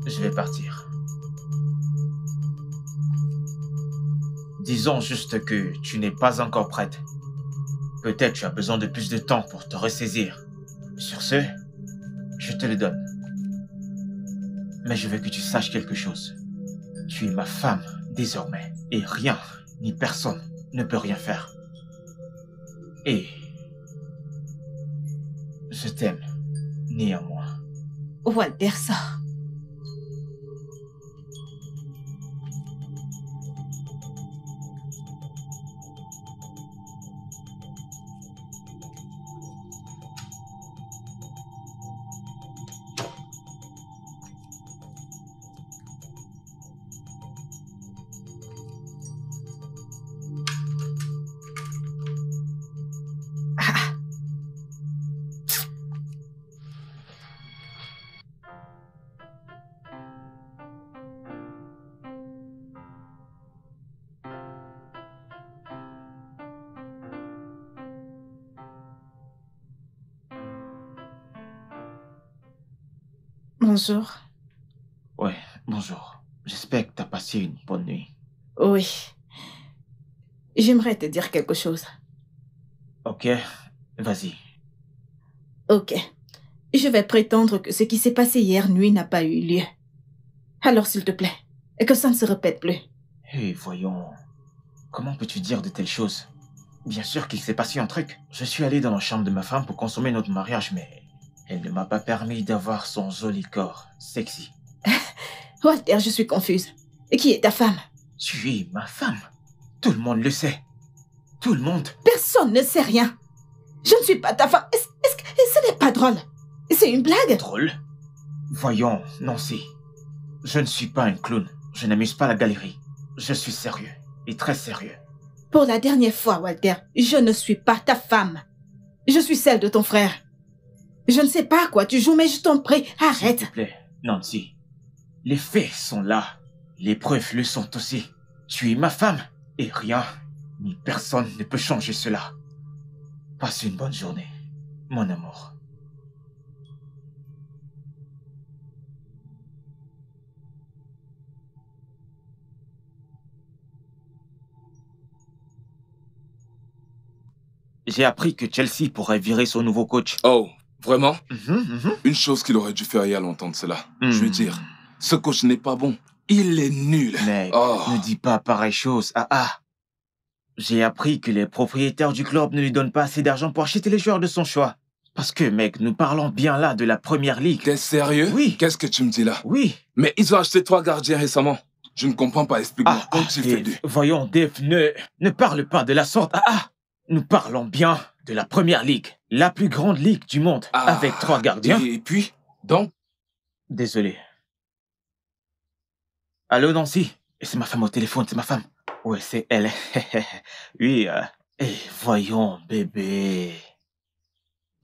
je vais partir. Disons juste que tu n'es pas encore prête. Peut-être tu as besoin de plus de temps pour te ressaisir. Sur ce, je te le donne. Mais je veux que tu saches quelque chose. Tu es ma femme désormais. Et rien, ni personne, ne peut rien faire. Et je t'aime, néanmoins. Walter, ça. Bonjour. Ouais, bonjour. J'espère que tu as passé une bonne nuit. Oui. J'aimerais te dire quelque chose. Ok, vas-y. Ok. Je vais prétendre que ce qui s'est passé hier nuit n'a pas eu lieu. Alors, s'il te plaît, et que ça ne se répète plus. Hé, voyons. Comment peux-tu dire de telles choses? Bien sûr qu'il s'est passé un truc. Je suis allé dans la chambre de ma femme pour consommer notre mariage, mais elle ne m'a pas permis d'avoir son joli corps sexy. Walter, je suis confuse. Et qui est ta femme? Tu es ma femme. Tout le monde le sait. Tout le monde. Personne ne sait rien. Je ne suis pas ta femme. Est-ce que ce n'est pas drôle? C'est une blague? Drôle? Voyons, Nancy. Je ne suis pas un clown. Je n'amuse pas la galerie. Je suis sérieux. Et très sérieux. Pour la dernière fois, Walter, je ne suis pas ta femme. Je suis celle de ton frère. Je ne sais pas à quoi tu joues, mais je t'en prie, arrête. S'il te plaît, Nancy. Les faits sont là. Les preuves le sont aussi. Tu es ma femme. Et rien, ni personne ne peut changer cela. Passe une bonne journée, mon amour. J'ai appris que Chelsea pourrait virer son nouveau coach. Oh, vraiment? Mhm. Une chose qu'il aurait dû faire il y a longtemps de cela. Je veux dire, ce coach n'est pas bon. Il est nul. Mec, Oh. ne dis pas pareille chose. J'ai appris que les propriétaires du club ne lui donnent pas assez d'argent pour acheter les joueurs de son choix. Parce que, mec, nous parlons bien là de la première ligue. T'es sérieux? Oui. Qu'est-ce que tu me dis là? Oui. Mais ils ont acheté 3 gardiens récemment. Je ne comprends pas, explique-moi. Comment tu fais Dave, voyons, Dave, ne parle pas de la sorte. Nous parlons bien de la première ligue. La plus grande ligue du monde. Avec 3 gardiens. Et puis, donc? Désolé. Allô, Nancy? C'est ma femme au téléphone, c'est ma femme. Ouais, c'est elle. Oui, voyons, bébé.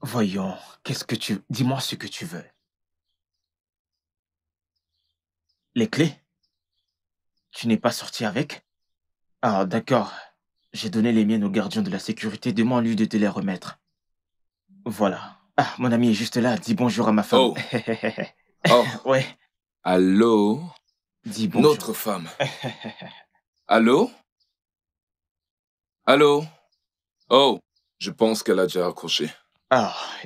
Voyons, dis-moi ce que tu veux. Les clés? Tu n'es pas sorti avec? Ah, d'accord. J'ai donné les miennes au gardien de la sécurité. Demande-lui de te les remettre. Voilà. Mon ami est juste là. Dis bonjour à ma femme. Oh. Oh. Ouais. Allô? Dis bonjour. Notre femme. Allô? Allô? Oh, je pense qu'elle a déjà accroché.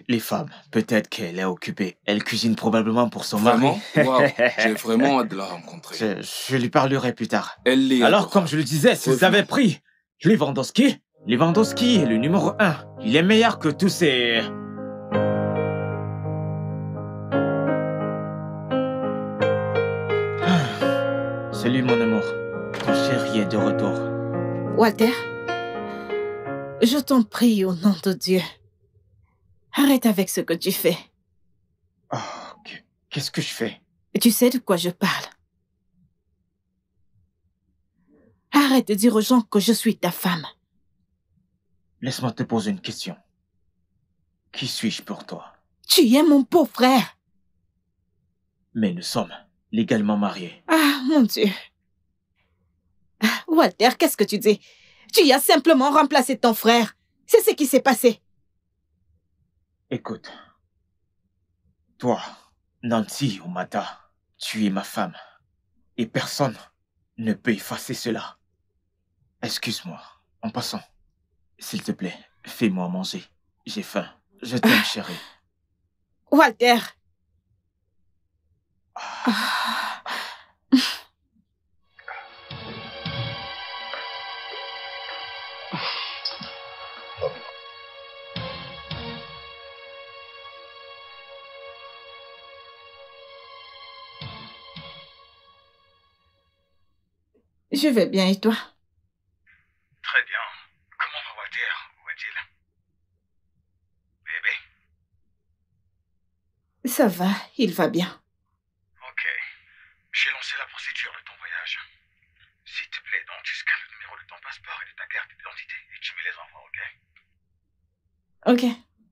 Les femmes, peut-être qu'elle est occupée. Elle cuisine probablement pour son Vraiment? mari. Wow, j'ai vraiment hâte de la rencontrer. Je lui parlerai plus tard. Elle est Alors, adorable. comme je le disais, s'ils avaient pris Lewandowski est le numéro 1. Il est meilleur que tous ces... Salut mon amour. Ton chéri est de retour. Walter, je t'en prie au nom de Dieu. Arrête avec ce que tu fais. Qu'est-ce que je fais? Tu sais de quoi je parle. Arrête de dire aux gens que je suis ta femme. Laisse-moi te poser une question. Qui suis-je pour toi? Tu es mon beau frère. Mais nous sommes légalement mariés. Ah, mon Dieu. Walter, qu'est-ce que tu dis? Tu y as simplement remplacé ton frère. C'est ce qui s'est passé. Écoute. Toi, Nancy Omata, Tu es ma femme. Et personne ne peut effacer cela. Excuse-moi. En passant, s'il te plaît, fais-moi manger. J'ai faim. Je t'aime, chérie. Walter. Je vais bien, et toi? Très bien. Comment va Walter? Où est-il? Bébé? Ça va, il va bien. Ok. J'ai lancé la procédure de ton voyage. S'il te plaît, donc, tu scannes le numéro de ton passeport et de ta carte d'identité et tu me les envoies, ok? Ok,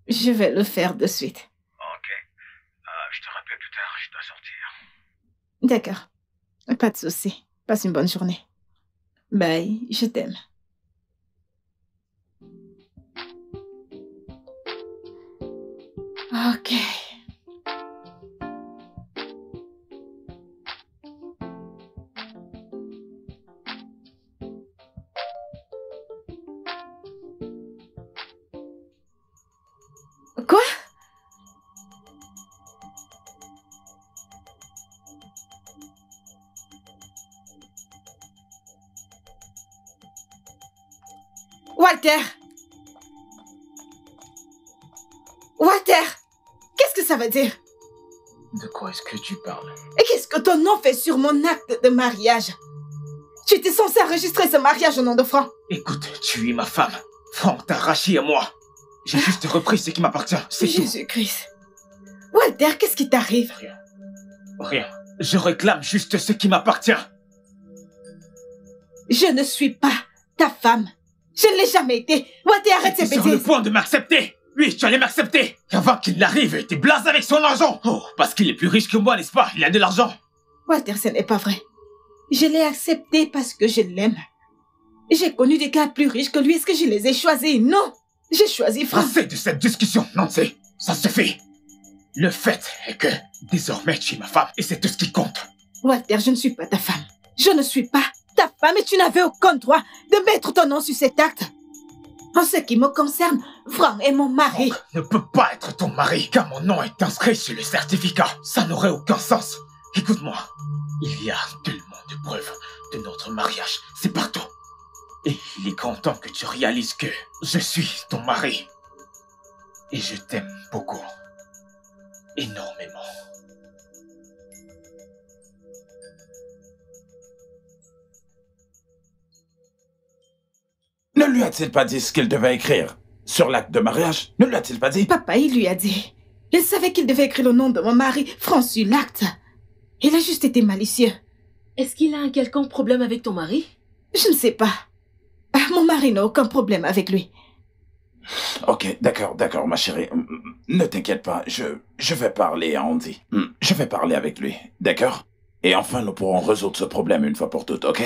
je vais le faire de suite. Ok. Je te rappelle plus tard, je dois sortir. D'accord, pas de souci. Passe une bonne journée. Bye, je t'aime. Ok. Quoi? Walter! Walter! Qu'est-ce que ça veut dire? De quoi est-ce que tu parles? Et qu'est-ce que ton nom fait sur mon acte de mariage? Tu étais censé enregistrer ce mariage au nom de Franck. Écoute, tu es ma femme. Franck t'a arraché à moi. J'ai juste repris ce qui m'appartient, c'est tout. Jésus-Christ. Walter, qu'est-ce qui t'arrive? Rien. Rien. Je réclame juste ce qui m'appartient. Je ne suis pas ta femme. Je ne l'ai jamais été. Walter, arrête ces Tu es sur le bêtises. point de m'accepter. Oui, tu allais m'accepter. Avant qu'il n'arrive, t'es blasé avec son argent. Oh, parce qu'il est plus riche que moi, n'est-ce pas? Il a de l'argent. Walter, ce n'est pas vrai. Je l'ai accepté parce que je l'aime. J'ai connu des gars plus riches que lui. Est-ce que je les ai choisis? Non. J'ai choisi Franck. Assez de cette discussion, Nancy. Ça suffit. Le fait est que, désormais, tu es ma femme et c'est tout ce qui compte. Walter, je ne suis pas ta femme. Je ne suis pas ta femme et tu n'avais aucun droit de mettre ton nom sur cet acte. En ce qui me concerne, Franck est mon mari. Franck ne peut pas être ton mari, car mon nom est inscrit sur le certificat. Ça n'aurait aucun sens. Écoute-moi, il y a tellement de preuves de notre mariage. C'est partout. Et il est grand temps que tu réalises que je suis ton mari. Et je t'aime beaucoup. Énormément. Ne lui a-t-il pas dit ce qu'il devait écrire sur l'acte de mariage? Ne lui a-t-il pas dit? Papa, il lui a dit. Il savait qu'il devait écrire le nom de mon mari, Franck, sur l'acte. Il a juste été malicieux. Est-ce qu'il a un quelconque problème avec ton mari? Je ne sais pas. Mon mari n'a aucun problème avec lui. Ok, d'accord, ma chérie. Ne t'inquiète pas, je vais parler à Andy. Je vais parler avec lui, d'accord? Et enfin, nous pourrons résoudre ce problème une fois pour toutes, ok?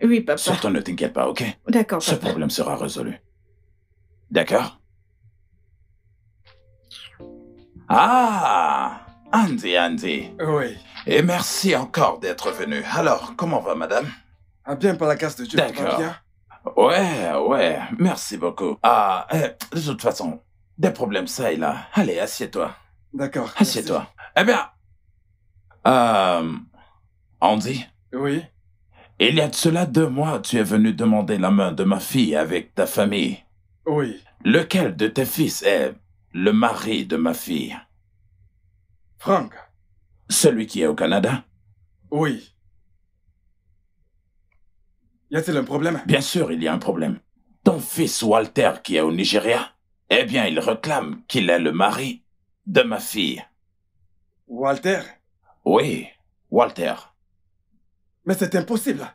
Oui, papa. Surtout ne t'inquiète pas, ok? D'accord, Ce papa. problème sera résolu. D'accord? Ah! Andy. Oui. Et merci encore d'être venu. Alors, comment va, madame? Ah, bien par la grâce de Dieu, tout va D'accord. bien. Ouais, merci beaucoup. De toute façon, des problèmes ça et là. Allez, assieds-toi. D'accord. Assieds-toi. Eh bien, Andy, Oui. il y a de cela 2 mois, tu es venu demander la main de ma fille avec ta famille. Oui. Lequel de tes fils est le mari de ma fille? Franck. Celui qui est au Canada? Oui. Y a-t-il un problème? Bien sûr, il y a un problème. Ton fils Walter qui est au Nigeria, eh bien, il réclame qu'il est le mari de ma fille. Walter? Oui, Walter. Mais c'est impossible.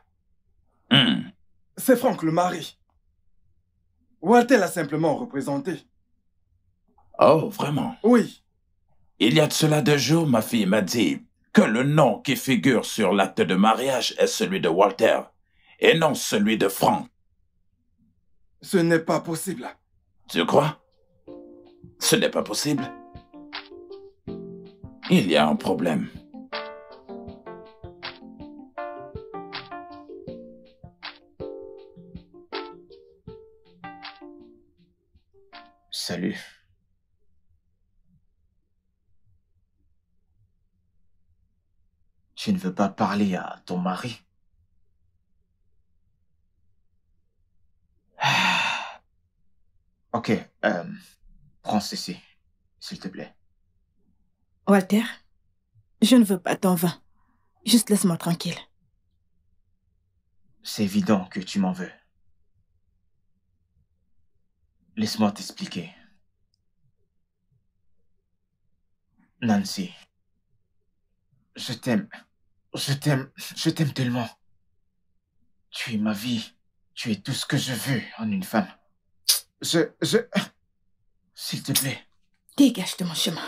Hmm. C'est Franck le mari. Walter l'a simplement représenté. Oh, vraiment? Oui. Il y a de cela 2 jours, ma fille m'a dit que le nom qui figure sur l'acte de mariage est celui de Walter et non celui de Franck. Ce n'est pas possible. Tu crois? Ce n'est pas possible. Il y a un problème. Salut. Tu ne veux pas parler à ton mari? Ok, prends ceci, s'il te plaît. Walter, je ne veux pas ton vin. Juste laisse-moi tranquille. C'est évident que tu m'en veux. Laisse-moi t'expliquer. Nancy, je t'aime. Je t'aime tellement. Tu es ma vie. Tu es tout ce que je veux en une femme. S'il te plaît. Dégage de mon chemin.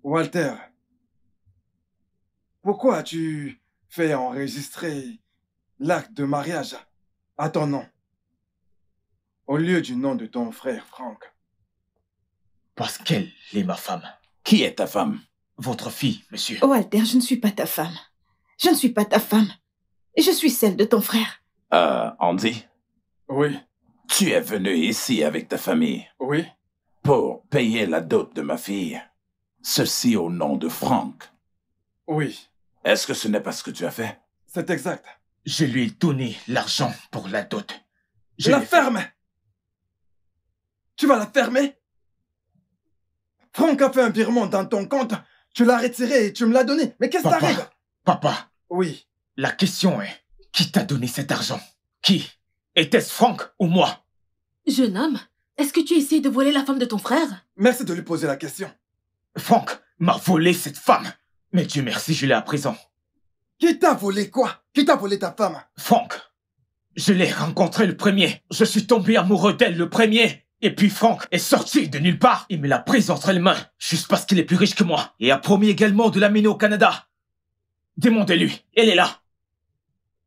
Walter, pourquoi as-tu fait enregistrer l'acte de mariage à ton nom, au lieu du nom de ton frère Frank? Parce qu'elle est ma femme. Qui est ta femme? Votre fille, monsieur. Walter, je ne suis pas ta femme. Je ne suis pas ta femme. Je suis celle de ton frère. Andy? Oui. Tu es venu ici avec ta famille? Oui. Pour payer la dot de ma fille. Ceci au nom de Frank. Oui. Est-ce que ce n'est pas ce que tu as fait? C'est exact. Je lui ai donné l'argent pour la dot. Je la ferme! Tu vas la fermer? Franck a fait un virement dans ton compte, tu l'as retiré et tu me l'as donné. Mais qu'est-ce qui t'arrive? Papa. Oui. La question est, qui t'a donné cet argent? Qui? Était-ce Franck ou moi? Jeune homme, est-ce que tu essaies de voler la femme de ton frère? Merci de lui poser la question. Franck m'a volé cette femme. Mais Dieu merci, je l'ai à présent. Qui t'a volé quoi? Qui t'a volé ta femme? Franck. Je l'ai rencontré le premier. Je suis tombé amoureux d'elle le premier. Et puis Franck est sorti de nulle part. Il me l'a prise entre les mains, juste parce qu'il est plus riche que moi. Et a promis également de l'amener au Canada. Demandez-lui, elle est là.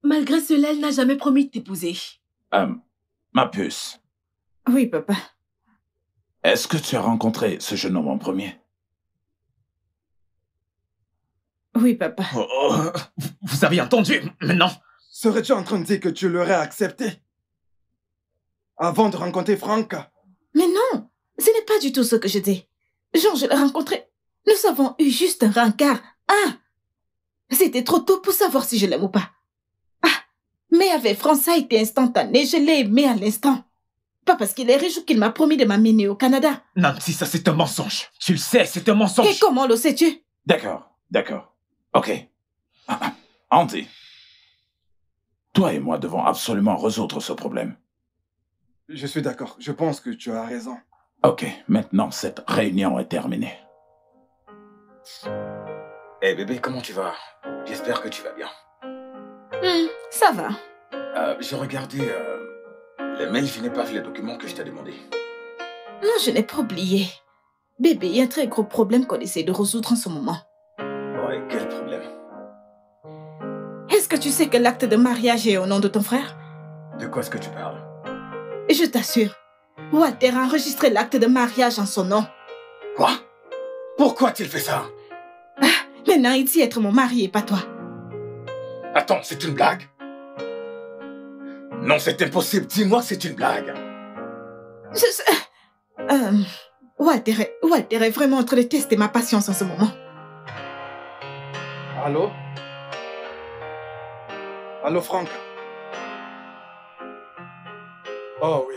Malgré cela, elle n'a jamais promis de t'épouser. Ma puce. Oui, papa. Est-ce que tu as rencontré ce jeune homme en premier? Oui, papa. Vous avez entendu, maintenant? Serais-tu en train de dire que tu l'aurais accepté avant de rencontrer Franck? Mais non, ce n'est pas du tout ce que je dis. Genre, je l'ai rencontré. Nous avons eu juste un rencard. C'était trop tôt pour savoir si je l'aime ou pas. Mais avec France, ça a été instantané. Je l'ai aimé à l'instant. Pas parce qu'il est riche ou qu'il m'a promis de m'amener au Canada. Nancy, ça c'est un mensonge. Tu le sais, c'est un mensonge. Et comment le sais-tu? D'accord. Ok. Andy. Toi et moi devons absolument résoudre ce problème. Je suis d'accord. Je pense que tu as raison. Ok, maintenant cette réunion est terminée. Hey bébé, comment tu vas? J'espère que tu vas bien. Ça va. J'ai regardé les mails, je n'ai pas vu les documents que je t'ai demandé. Non, je n'ai pas oublié. Bébé, il y a un très gros problème qu'on essaie de résoudre en ce moment. Ouais, quel problème? Est-ce que tu sais que l'acte de mariage est au nom de ton frère? De quoi est-ce que tu parles? Je t'assure, Walter a enregistré l'acte de mariage en son nom. Quoi? Pourquoi a-t-il fait ça? Maintenant, il dit être mon mari et pas toi. Attends, c'est une blague? Non, c'est impossible. Dis-moi que c'est une blague. Walter est vraiment en train de tester ma patience en ce moment. Allô? Allô, Franck? Oh oui,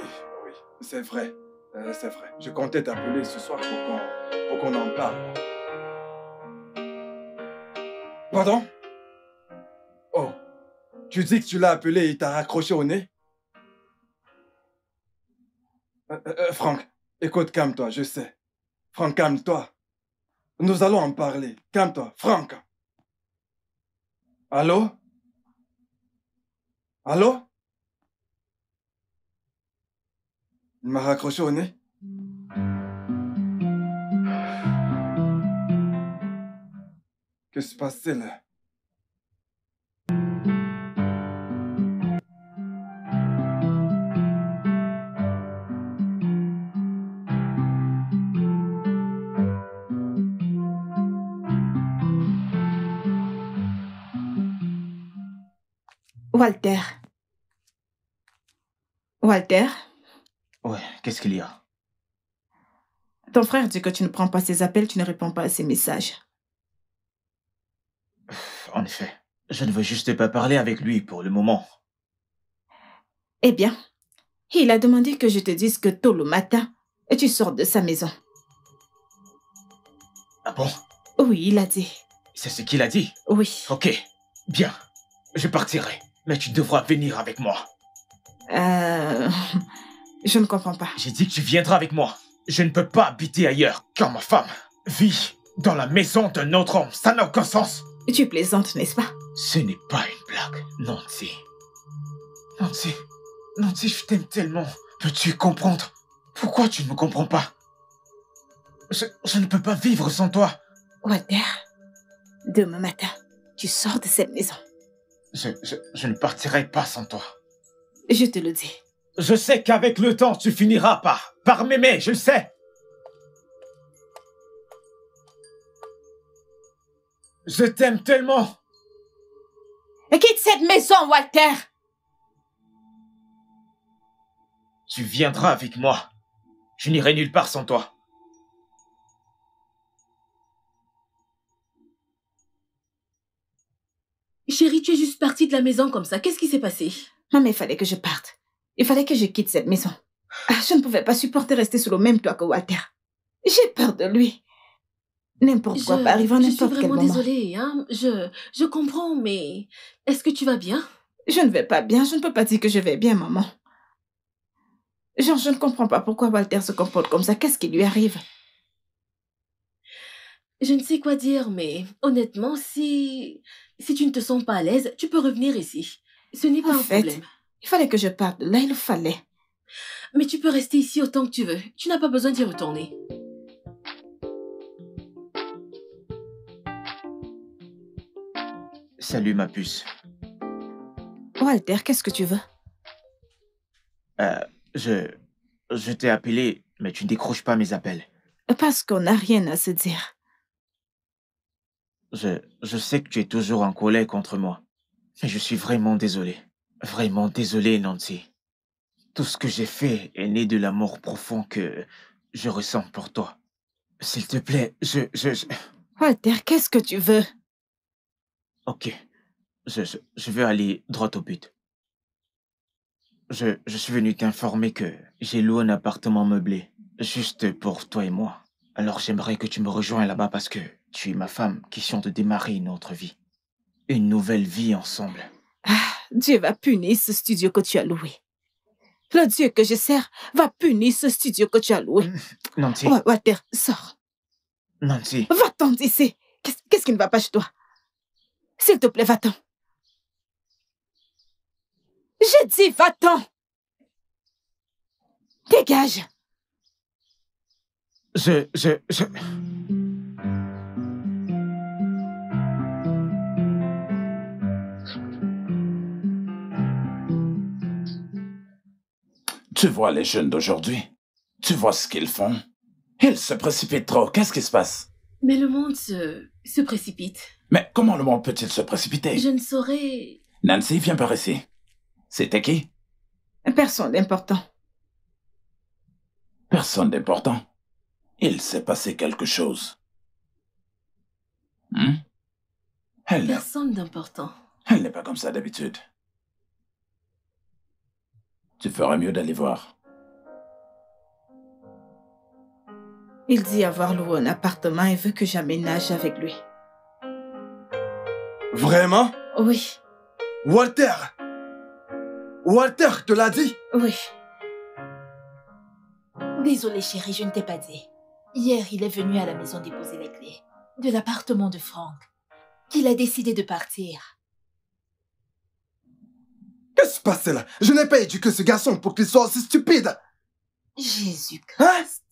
c'est vrai. C'est vrai. Je comptais t'appeler ce soir pour qu'on en parle. Pardon? Oh, tu dis que tu l'as appelé et il t'a raccroché au nez? Franck, écoute, calme-toi, je sais. Franck, calme-toi. Nous allons en parler. Calme-toi, Franck. Allô? Allô? Il m'a raccroché au nez. Que se passe-t-il? Walter. Walter, Ouais, qu'est-ce qu'il y a? ton frère dit que tu ne prends pas ses appels, tu ne réponds pas à ses messages. En effet, je ne veux juste pas parler avec lui pour le moment. Eh bien, il a demandé que je te dise que tôt le matin, tu sors de sa maison. Ah bon? Oui, il a dit. C'est ce qu'il a dit? Oui. Ok, bien. Je partirai, mais tu devras venir avec moi. Je ne comprends pas. J'ai dit que tu viendras avec moi. Je ne peux pas habiter ailleurs, car ma femme vit dans la maison d'un autre homme. Ça n'a aucun sens. Tu plaisantes, n'est-ce pas? Ce n'est pas une blague, Nancy. Nancy, Nancy, je t'aime tellement. Peux-tu comprendre? Pourquoi tu ne me comprends pas? Je ne peux pas vivre sans toi. Walter, demain matin, tu sors de cette maison. Je ne partirai pas sans toi. Je te le dis. Je sais qu'avec le temps, tu finiras par m'aimer, je le sais. Je t'aime tellement. Quitte cette maison, Walter! Tu viendras avec moi. Je n'irai nulle part sans toi. Chérie, tu es juste partie de la maison comme ça. Qu'est-ce qui s'est passé? Non, mais il fallait que je parte. Il fallait que je quitte cette maison. Je ne pouvais pas supporter rester sous le même toit que Walter. J'ai peur de lui. N'importe quoi peut arriver à n'importe quel moment. Je suis vraiment désolée, hein. Je comprends, mais est-ce que tu vas bien? Je ne vais pas bien. Je ne peux pas dire que je vais bien, maman. Genre, je ne comprends pas pourquoi Walter se comporte comme ça. Qu'est-ce qui lui arrive? Je ne sais quoi dire, mais honnêtement, si tu ne te sens pas à l'aise, tu peux revenir ici. Ce n'est pas un problème. Il fallait que je parte de là, il le fallait. Mais tu peux rester ici autant que tu veux. Tu n'as pas besoin d'y retourner. Salut, ma puce. Walter, qu'est-ce que tu veux? Je t'ai appelé, mais tu ne décroches pas mes appels. Parce qu'on n'a rien à se dire. Je sais que tu es toujours en colère contre moi. Mais je suis vraiment désolé. Vraiment désolé, Nancy. Tout ce que j'ai fait est né de l'amour profond que je ressens pour toi. S'il te plaît, Walter, qu'est-ce que tu veux? Ok. Je veux aller droit au but. Je suis venu t'informer que j'ai loué un appartement meublé, juste pour toi et moi. Alors j'aimerais que tu me rejoignes là-bas parce que tu es ma femme, question de démarrer une autre vie. Une nouvelle vie ensemble. Ah, Dieu va punir ce studio que tu as loué. Le Dieu que je sers va punir ce studio que tu as loué. Nancy. Walter, sors. Nancy. Va-t'en d'ici. Qu'est-ce qui ne va pas chez toi? S'il te plaît, va-t'en. J'ai dit va-t'en. Dégage. Tu vois les jeunes d'aujourd'hui? Tu vois ce qu'ils font? Ils se précipitent trop. Qu'est-ce qui se passe? Mais le monde se précipite. Mais comment le monde peut-il se précipiter? Je ne saurais... Nancy, viens par ici. C'était qui? Personne d'important. Personne d'important. Il s'est passé quelque chose. Personne d'important. Elle n'est pas comme ça d'habitude. Tu ferais mieux d'aller voir. Il dit avoir loué un appartement et veut que j'aménage avec lui. Vraiment? Oui. Walter! Walter te l'a dit? Oui. Désolée chérie, je ne t'ai pas dit. Hier, il est venu à la maison déposer les clés de l'appartement de Franck. Il a décidé de partir. Qu'est-ce qui se passe là? Je n'ai pas éduqué ce garçon pour qu'il soit aussi stupide. Jésus-Christ.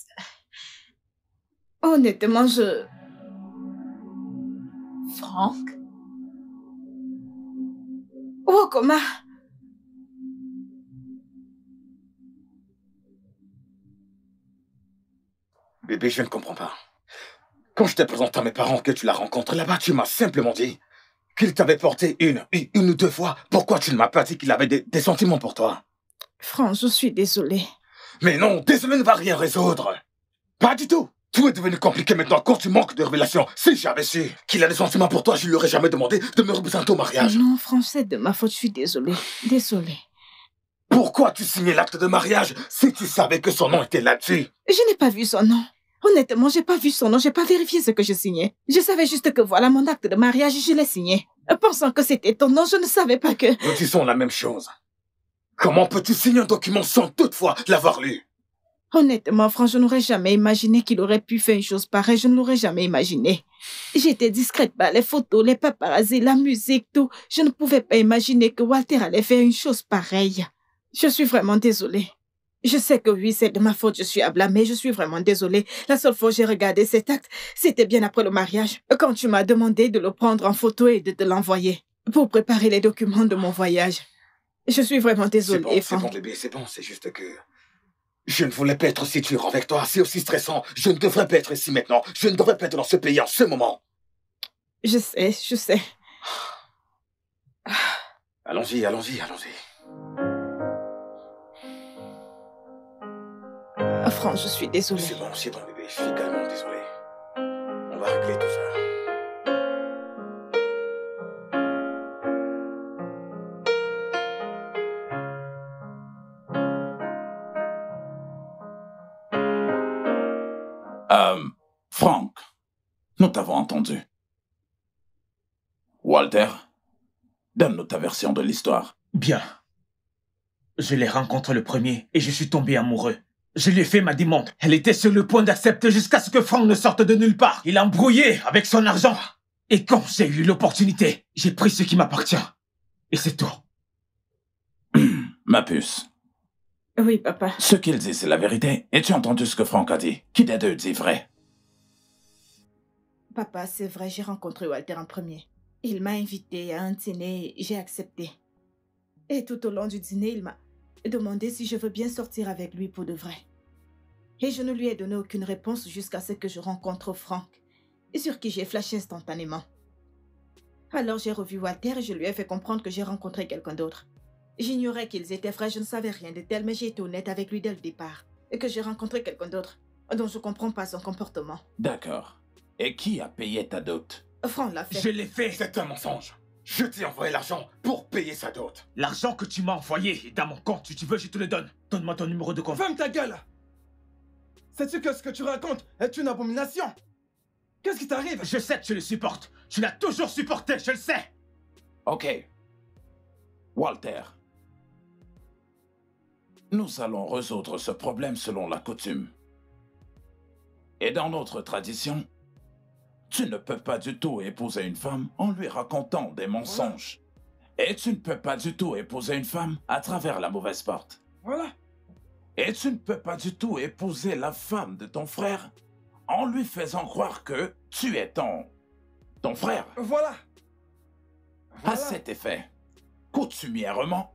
Honnêtement, Franck? Oh, comment? Bébé, je ne comprends pas. Quand je t'ai présenté à mes parents que tu l'as rencontré là-bas, tu m'as simplement dit qu'il t'avait porté une ou deux fois. Pourquoi tu ne m'as pas dit qu'il avait des sentiments pour toi? Franck, je suis désolée. Mais non, désolé ne va rien résoudre. Pas du tout. Tout est devenu compliqué maintenant quand tu manques de révélation. Si j'avais su qu'il a des sentiments pour toi, je lui aurais jamais demandé de me représenter au mariage. Non, Franck, c'est de ma faute, je suis désolée. Désolée. Pourquoi tu signais l'acte de mariage si tu savais que son nom était là-dessus? Je n'ai pas vu son nom. Honnêtement, j'ai pas vu son nom, j'ai pas vérifié ce que je signais. Je savais juste que voilà mon acte de mariage, je l'ai signé. Pensant que c'était ton nom, je ne savais pas que... Nous disons la même chose. Comment peux-tu signer un document sans toutefois l'avoir lu? Honnêtement, Franck, je n'aurais jamais imaginé qu'il aurait pu faire une chose pareille, je ne l'aurais jamais imaginé. J'étais discrète par les photos, les paparazzis, la musique, tout. Je ne pouvais pas imaginer que Walter allait faire une chose pareille. Je suis vraiment désolée. Je sais que oui, c'est de ma faute, je suis à blâmer, je suis vraiment désolée. La seule fois que j'ai regardé cet acte, c'était bien après le mariage, quand tu m'as demandé de le prendre en photo et de te l'envoyer pour préparer les documents de mon voyage. Je suis vraiment désolée, C'est bon, bébé, c'est bon, c'est juste que... Je ne voulais pas être si dur avec toi, c'est aussi stressant. Je ne devrais pas être ici maintenant. Je ne devrais pas être dans ce pays en ce moment. Je sais. Allons-y. Franck, je suis désolée. C'est bon, bébé, je suis également désolé. On va régler tout ça. Franck, nous t'avons entendu. Walter, donne-nous ta version de l'histoire. Bien. Je l'ai rencontré le premier et je suis tombé amoureux. Je lui ai fait ma demande. Elle était sur le point d'accepter jusqu'à ce que Franck ne sorte de nulle part. Il a embrouillé avec son argent. Et quand j'ai eu l'opportunité, j'ai pris ce qui m'appartient. Et c'est tout. Ma puce. Oui, papa. Ce qu'il dit, c'est la vérité. Et tu as entendu ce que Franck a dit? Qui des deux dit vrai? Papa, c'est vrai, j'ai rencontré Walter en premier. Il m'a invité à un dîner et j'ai accepté. Et tout au long du dîner, il m'a demandé si je veux bien sortir avec lui pour de vrai. Et je ne lui ai donné aucune réponse jusqu'à ce que je rencontre Franck, sur qui j'ai flashé instantanément. Alors j'ai revu Walter et je lui ai fait comprendre que j'ai rencontré quelqu'un d'autre. J'ignorais qu'ils étaient frères, je ne savais rien de tel, mais j'ai été honnête avec lui dès le départ. Et que j'ai rencontré quelqu'un d'autre, dont je ne comprends pas son comportement. D'accord. Et qui a payé ta dot? Franck l'a fait. Je l'ai fait. C'est un mensonge. Je t'ai envoyé l'argent pour payer sa dot. L'argent que tu m'as envoyé est dans mon compte. Si tu veux, je te le donne. Donne-moi ton numéro de compte. Ferme ta gueule! Sais-tu que ce que tu racontes est une abomination? Qu'est-ce qui t'arrive? Je sais que tu le supportes. Tu l'as toujours supporté, je le sais. Ok. Walter. Nous allons résoudre ce problème selon la coutume. Et dans notre tradition, tu ne peux pas du tout épouser une femme en lui racontant des mensonges. Et tu ne peux pas du tout épouser une femme à travers la mauvaise porte. Voilà. Et tu ne peux pas du tout épouser la femme de ton frère en lui faisant croire que tu es ton frère. Voilà. À cet effet, coutumièrement,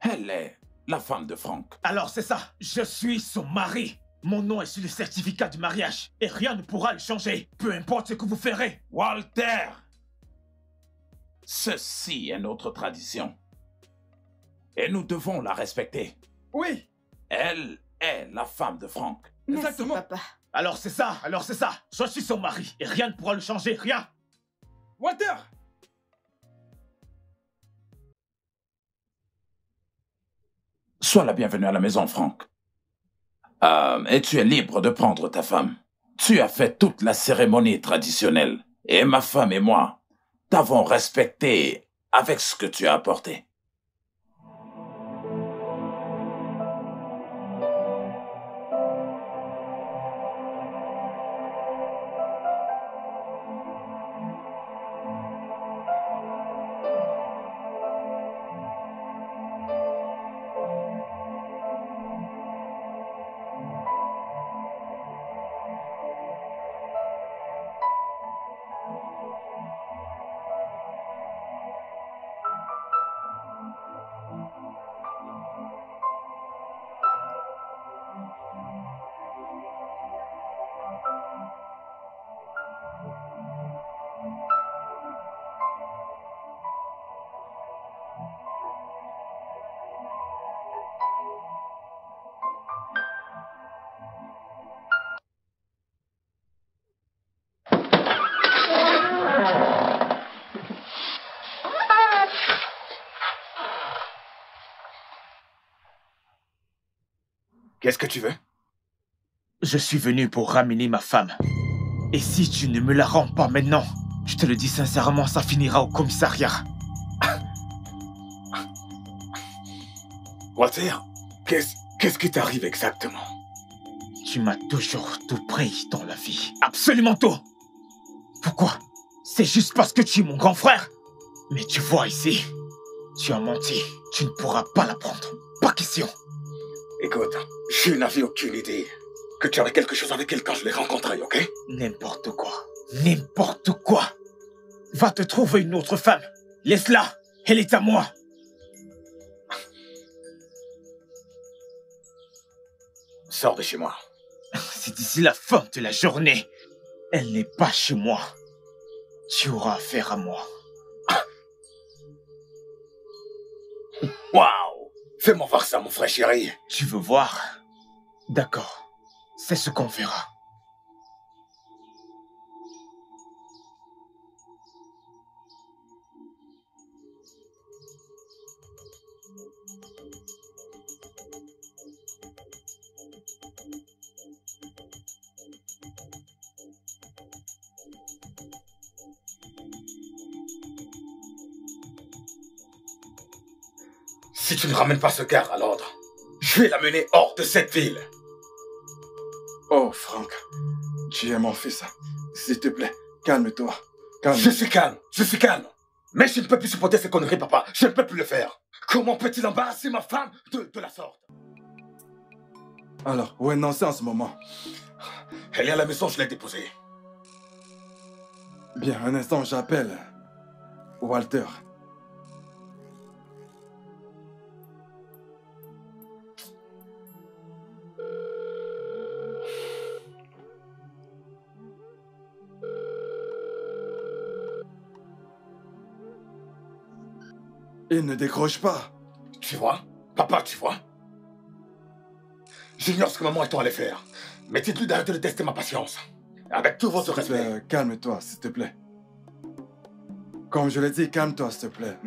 elle est la femme de Franck. Alors c'est ça. Je suis son mari. Mon nom est sur le certificat du mariage. Et rien ne pourra le changer. Peu importe ce que vous ferez. Walter! Ceci est notre tradition. Et nous devons la respecter. Oui. Elle est la femme de Franck. Merci, Exactement. papa. Alors c'est ça. Je suis son mari. Et rien ne pourra le changer. Rien. Walter! Sois la bienvenue à la maison, Franck. Et tu es libre de prendre ta femme. Tu as fait toute la cérémonie traditionnelle. Et ma femme et moi t'avons respecté avec ce que tu as apporté. Qu'est-ce que tu veux? Je suis venu pour ramener ma femme. Et si tu ne me la rends pas maintenant, je te le dis sincèrement, ça finira au commissariat. Walter, qu'est-ce qui t'arrive exactement? Tu m'as toujours tout pris dans la vie. Absolument tout. Pourquoi? C'est juste parce que tu es mon grand frère. Mais tu vois ici, tu as menti. Tu ne pourras pas la prendre. Pas question. Écoute, je n'avais aucune idée que tu avais quelque chose avec elle quand je l'ai rencontrée, ok? N'importe quoi. N'importe quoi. Va te trouver une autre femme. Laisse-la. Elle est à moi. Sors de chez moi. C'est d'ici la fin de la journée. Elle n'est pas chez moi. Tu auras affaire à moi. Waouh! Fais-moi voir ça, mon frère chéri. Tu veux voir? D'accord. C'est ce qu'on verra. Si tu ne ramènes pas ce gars à l'ordre, je vais l'amener hors de cette ville. Oh, Frank, tu es mon fils. S'il te plaît, calme-toi. Je suis calme. Mais je ne peux plus supporter ces conneries, papa. Je ne peux plus le faire. Comment peut-il embarrasser ma femme de la sorte? Alors, où est Nancy en ce moment? Elle est à la maison, je l'ai déposée. Bien, un instant, j'appelle Walter. Il ne décroche pas. Tu vois? Papa, tu vois? J'ignore ce que maman et toi allez faire. Mais dites-lui d'arrêter de tester ma patience. Avec tout votre respect. Calme-toi, s'il te plaît. Comme je l'ai dit, calme-toi, s'il te plaît.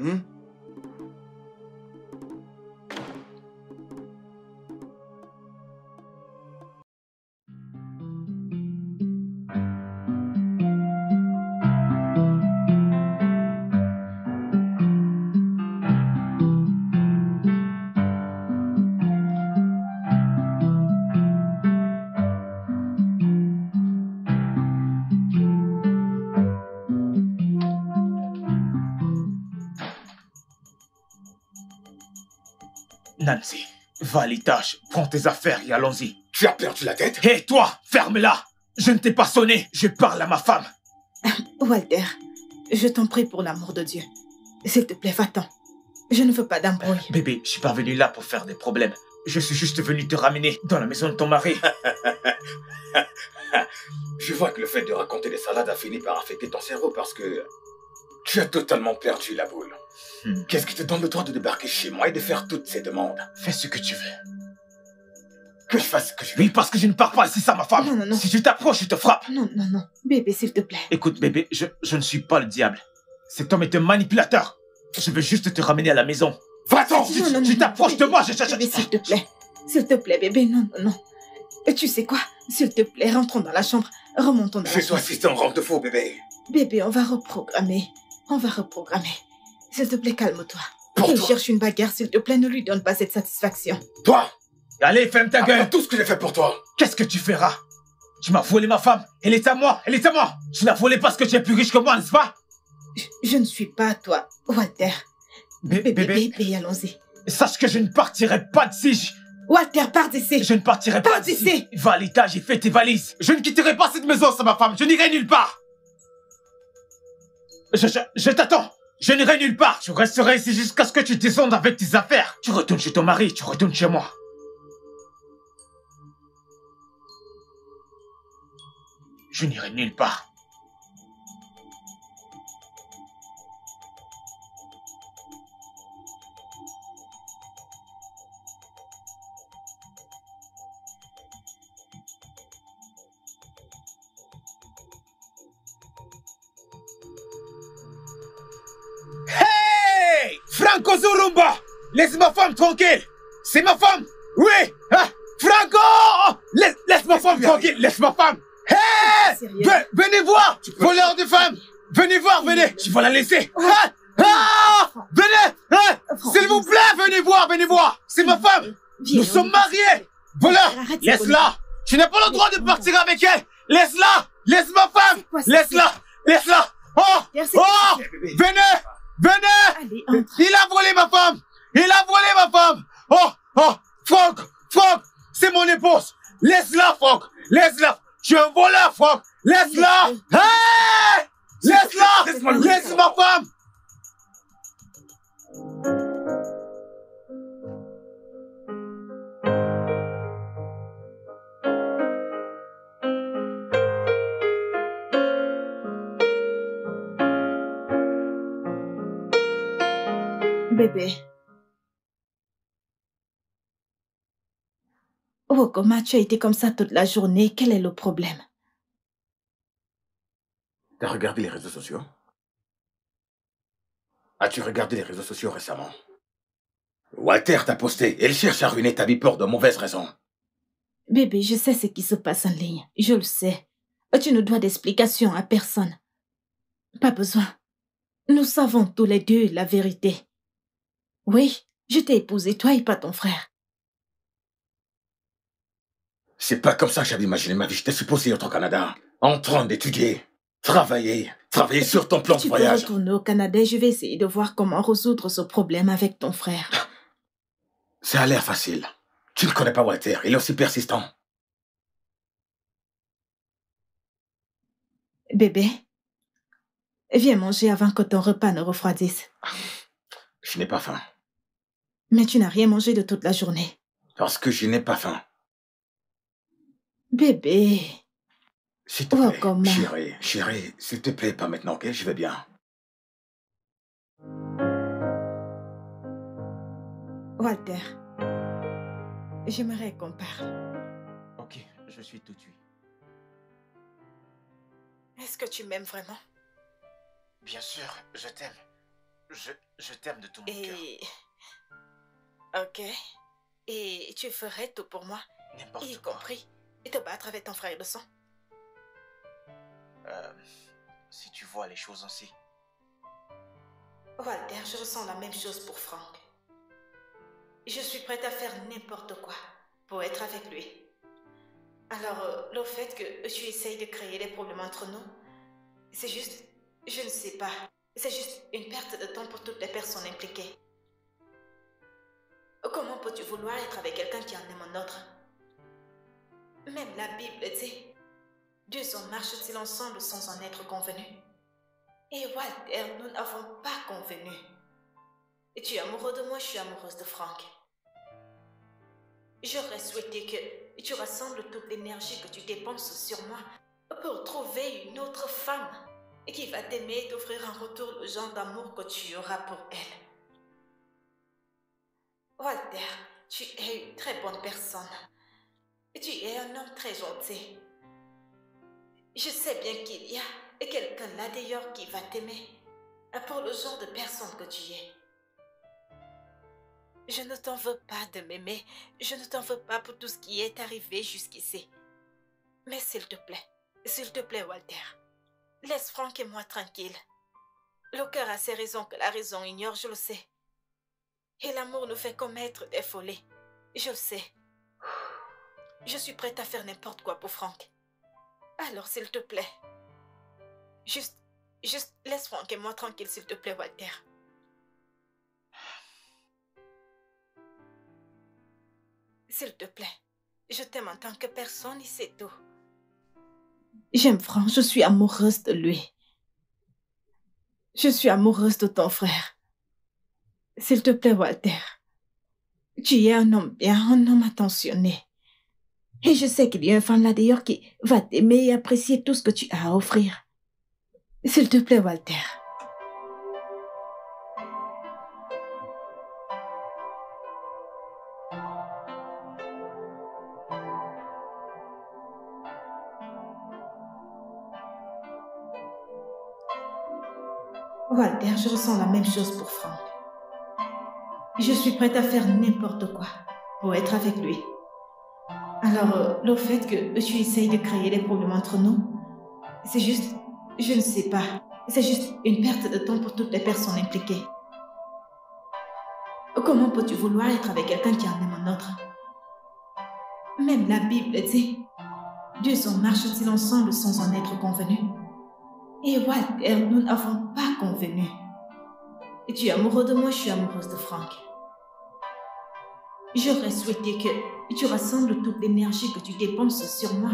Nancy, va à l'étage, prends tes affaires et allons-y. Tu as perdu la tête? Hé, toi, ferme-la! Je ne t'ai pas sonné, je parle à ma femme. Walter, je t'en prie pour l'amour de Dieu. S'il te plaît, va-t'en. Je ne veux pas d'embrouille. Bébé, je suis pas venu là pour faire des problèmes. Je suis juste venu te ramener dans la maison de ton mari. Je vois que le fait de raconter des salades a fini par affecter ton cerveau parce que tu as totalement perdu la boule. Qu'est-ce qui te donne le droit de débarquer chez moi et de faire toutes ces demandes? Fais ce que tu veux. Que je fasse ce que je veux? Oui, parce que je ne pars pas ici sans ma femme. Non. Si tu t'approches, je te frappe. Non. Bébé, s'il te plaît. Écoute, bébé, je ne suis pas le diable. Cet homme est un manipulateur. Je veux juste te ramener à la maison. Va-t'en! Tu t'approches de moi, Bébé, s'il te plaît. S'il te plaît, bébé, non. Et tu sais quoi? S'il te plaît, rentrons dans la chambre. Remontons dans la chambre. Fais-toi assister en robe de faux, bébé. Bébé, on va reprogrammer. S'il te plaît, calme-toi. Pour Il toi. cherche une bagarre, s'il te plaît, ne lui donne pas cette satisfaction. Toi! Allez, ferme ta gueule. Après tout ce que j'ai fait pour toi. Qu'est-ce que tu feras? Tu m'as volé ma femme. Elle est à moi. Tu l'as volée parce que tu es plus riche que moi, n'est-ce pas? Je ne suis pas toi, Walter. Bébé, allons-y. Sache que je ne partirai pas d'ici. Walter, pars d'ici. Je ne partirai pas Pars d'ici. d'ici. Va à l'étage et fais tes valises. Je ne quitterai pas cette maison sans ma femme. Je n'irai nulle part. Je t'attends. Je n'irai nulle part. Je resterai ici jusqu'à ce que tu descendes avec tes affaires. Tu retournes chez ton mari, tu retournes chez moi. Je n'irai nulle part. Hey! Franco Zurumba! Laisse ma femme tranquille! C'est ma femme! Oui! Ah! Franco! ma femme tranquille, laisse ma femme. Hé! Venez voir, voleur de femmes. Venez voir, venez. Je vais la laisser. Venez. S'il vous plaît, venez voir. C'est ma femme. Nous sommes mariés. Voleur, laisse-la. Tu n'as pas le droit de partir avec elle. Laisse-la. Laisse ma femme. Laisse-la. Oh, venez. Il a volé ma femme. Oh, Franck, c'est mon épouse. Laisse-la, Franck. Laisse-la. Tu es un voleur, Franck. Laisse-la. Hey! Laisse-la. Laisse ma femme. Bébé. Oh, comment tu as été comme ça toute la journée? Quel est le problème? T'as regardé les réseaux sociaux? As-tu regardé les réseaux sociaux récemment? Walter t'a posté. Il cherche à ruiner ta vie pour de mauvaises raisons. Bébé, je sais ce qui se passe en ligne. Je le sais. Tu ne dois d'explications à personne. Pas besoin. Nous savons tous les deux la vérité. Oui, je t'ai épousé, toi et pas ton frère. C'est pas comme ça que j'avais imaginé ma vie. J'étais supposé être au Canada, en train d'étudier, travailler sur ton plan de voyage. Tu peux retourner au Canada et je vais essayer de voir comment résoudre ce problème avec ton frère. Ça a l'air facile. Tu ne connais pas Walter, il est aussi persistant. Bébé, viens manger avant que ton repas ne refroidisse. Je n'ai pas faim. Mais tu n'as rien mangé de toute la journée. Parce que je n'ai pas faim. Bébé. S'il te plaît, comment? Chérie, s'il te plaît, pas maintenant, ok? Je vais bien. Walter, j'aimerais qu'on parle. Ok, je suis tout de suite. Est-ce que tu m'aimes vraiment? Bien sûr, je t'aime. Je t'aime de tout mon cœur. Ok. Et tu ferais tout pour moi? N'importe y quoi. compris te battre avec ton frère de sang? Si tu vois les choses ainsi. Walter, je ressens la même chose pour Franck. Je suis prête à faire n'importe quoi pour être avec lui. Alors, le fait que tu essayes de créer des problèmes entre nous, c'est juste, je ne sais pas, c'est juste une perte de temps pour toutes les personnes impliquées. Comment peux-tu vouloir être avec quelqu'un qui en aime un autre? Même la Bible dit, deux hommes marchent-ils ensemble sans en être convenus? Et Walter, nous n'avons pas convenu. Et tu es amoureux de moi, je suis amoureuse de Franck. J'aurais souhaité que tu rassembles toute l'énergie que tu dépenses sur moi pour trouver une autre femme qui va t'aimer et t'offrir en retour le genre d'amour que tu auras pour elle. Walter, tu es une très bonne personne. Tu es un homme très gentil. Je sais bien qu'il y a quelqu'un là d'ailleurs qui va t'aimer pour le genre de personne que tu es. Je ne t'en veux pas de m'aimer. Je ne t'en veux pas pour tout ce qui est arrivé jusqu'ici. Mais s'il te plaît, Walter, laisse Franck et moi tranquilles. Le cœur a ses raisons que la raison ignore, je le sais. Et l'amour nous fait commettre des folies. Je le sais. Je suis prête à faire n'importe quoi pour Franck. Alors, s'il te plaît. Juste laisse Franck et moi tranquille, s'il te plaît, Walter. S'il te plaît. Je t'aime en tant que personne et c'est tout. J'aime Franck, je suis amoureuse de lui. Je suis amoureuse de ton frère. S'il te plaît, Walter. Tu es un homme bien, un homme attentionné. Et je sais qu'il y a une femme là d'ailleurs qui va t'aimer et apprécier tout ce que tu as à offrir. S'il te plaît, Walter. Walter, je ressens la même chose pour Franck. Je suis prête à faire n'importe quoi pour être avec lui. Alors, le fait que tu essayes de créer des problèmes entre nous, c'est juste... Je ne sais pas. C'est juste une perte de temps pour toutes les personnes impliquées. Comment peux-tu vouloir être avec quelqu'un qui en aime un autre? Même la Bible dit, deux hommes marchent-ils ensemble sans en être convenus? Et Walter, nous n'avons pas convenu. Et tu es amoureux de moi, je suis amoureuse de Frank. J'aurais souhaité que tu rassembles toute l'énergie que tu dépenses sur moi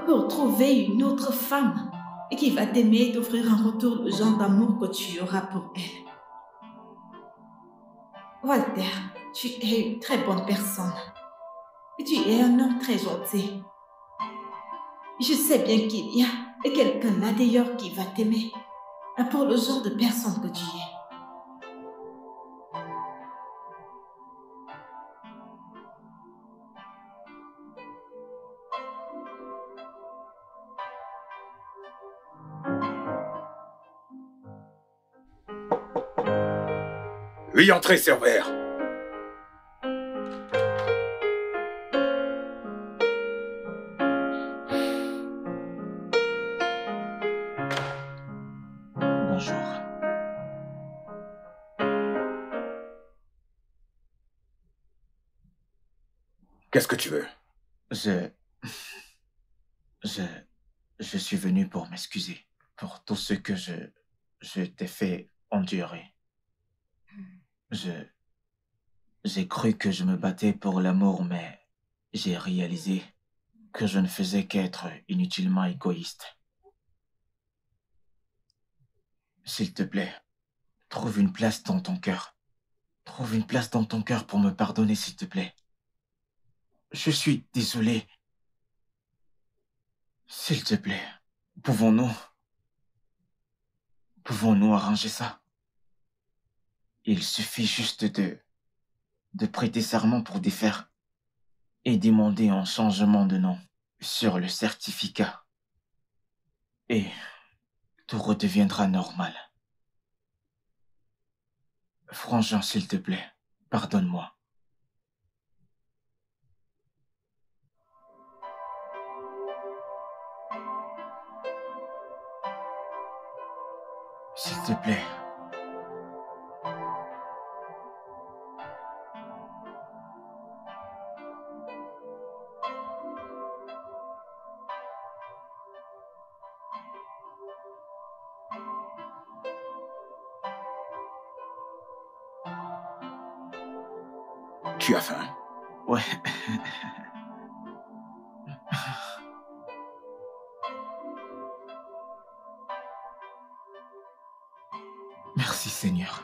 pour trouver une autre femme qui va t'aimer et t'offrir en retour le genre d'amour que tu auras pour elle. Walter, tu es une très bonne personne. Tu es un homme très gentil. Je sais bien qu'il y a quelqu'un là d'ailleurs qui va t'aimer pour le genre de personne que tu es. Oui, entrez, serveur. Bonjour. Qu'est-ce que tu veux? Je suis venu pour m'excuser pour tout ce que je t'ai fait endurer. J'ai cru que je me battais pour l'amour, mais j'ai réalisé que je ne faisais qu'être inutilement égoïste. S'il te plaît, trouve une place dans ton cœur. Trouve une place dans ton cœur pour me pardonner, s'il te plaît. Je suis désolé. S'il te plaît, pouvons-nous arranger ça? Il suffit juste de prêter serment pour défaire et demander un changement de nom sur le certificat. Et tout redeviendra normal. Frangin, s'il te plaît, pardonne-moi. S'il te plaît. Tu as faim? Ouais. Merci, Seigneur.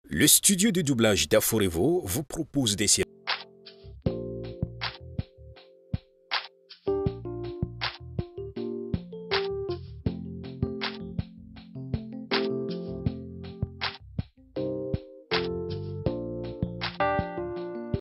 Le studio de doublage d'Aforevo vous propose des séries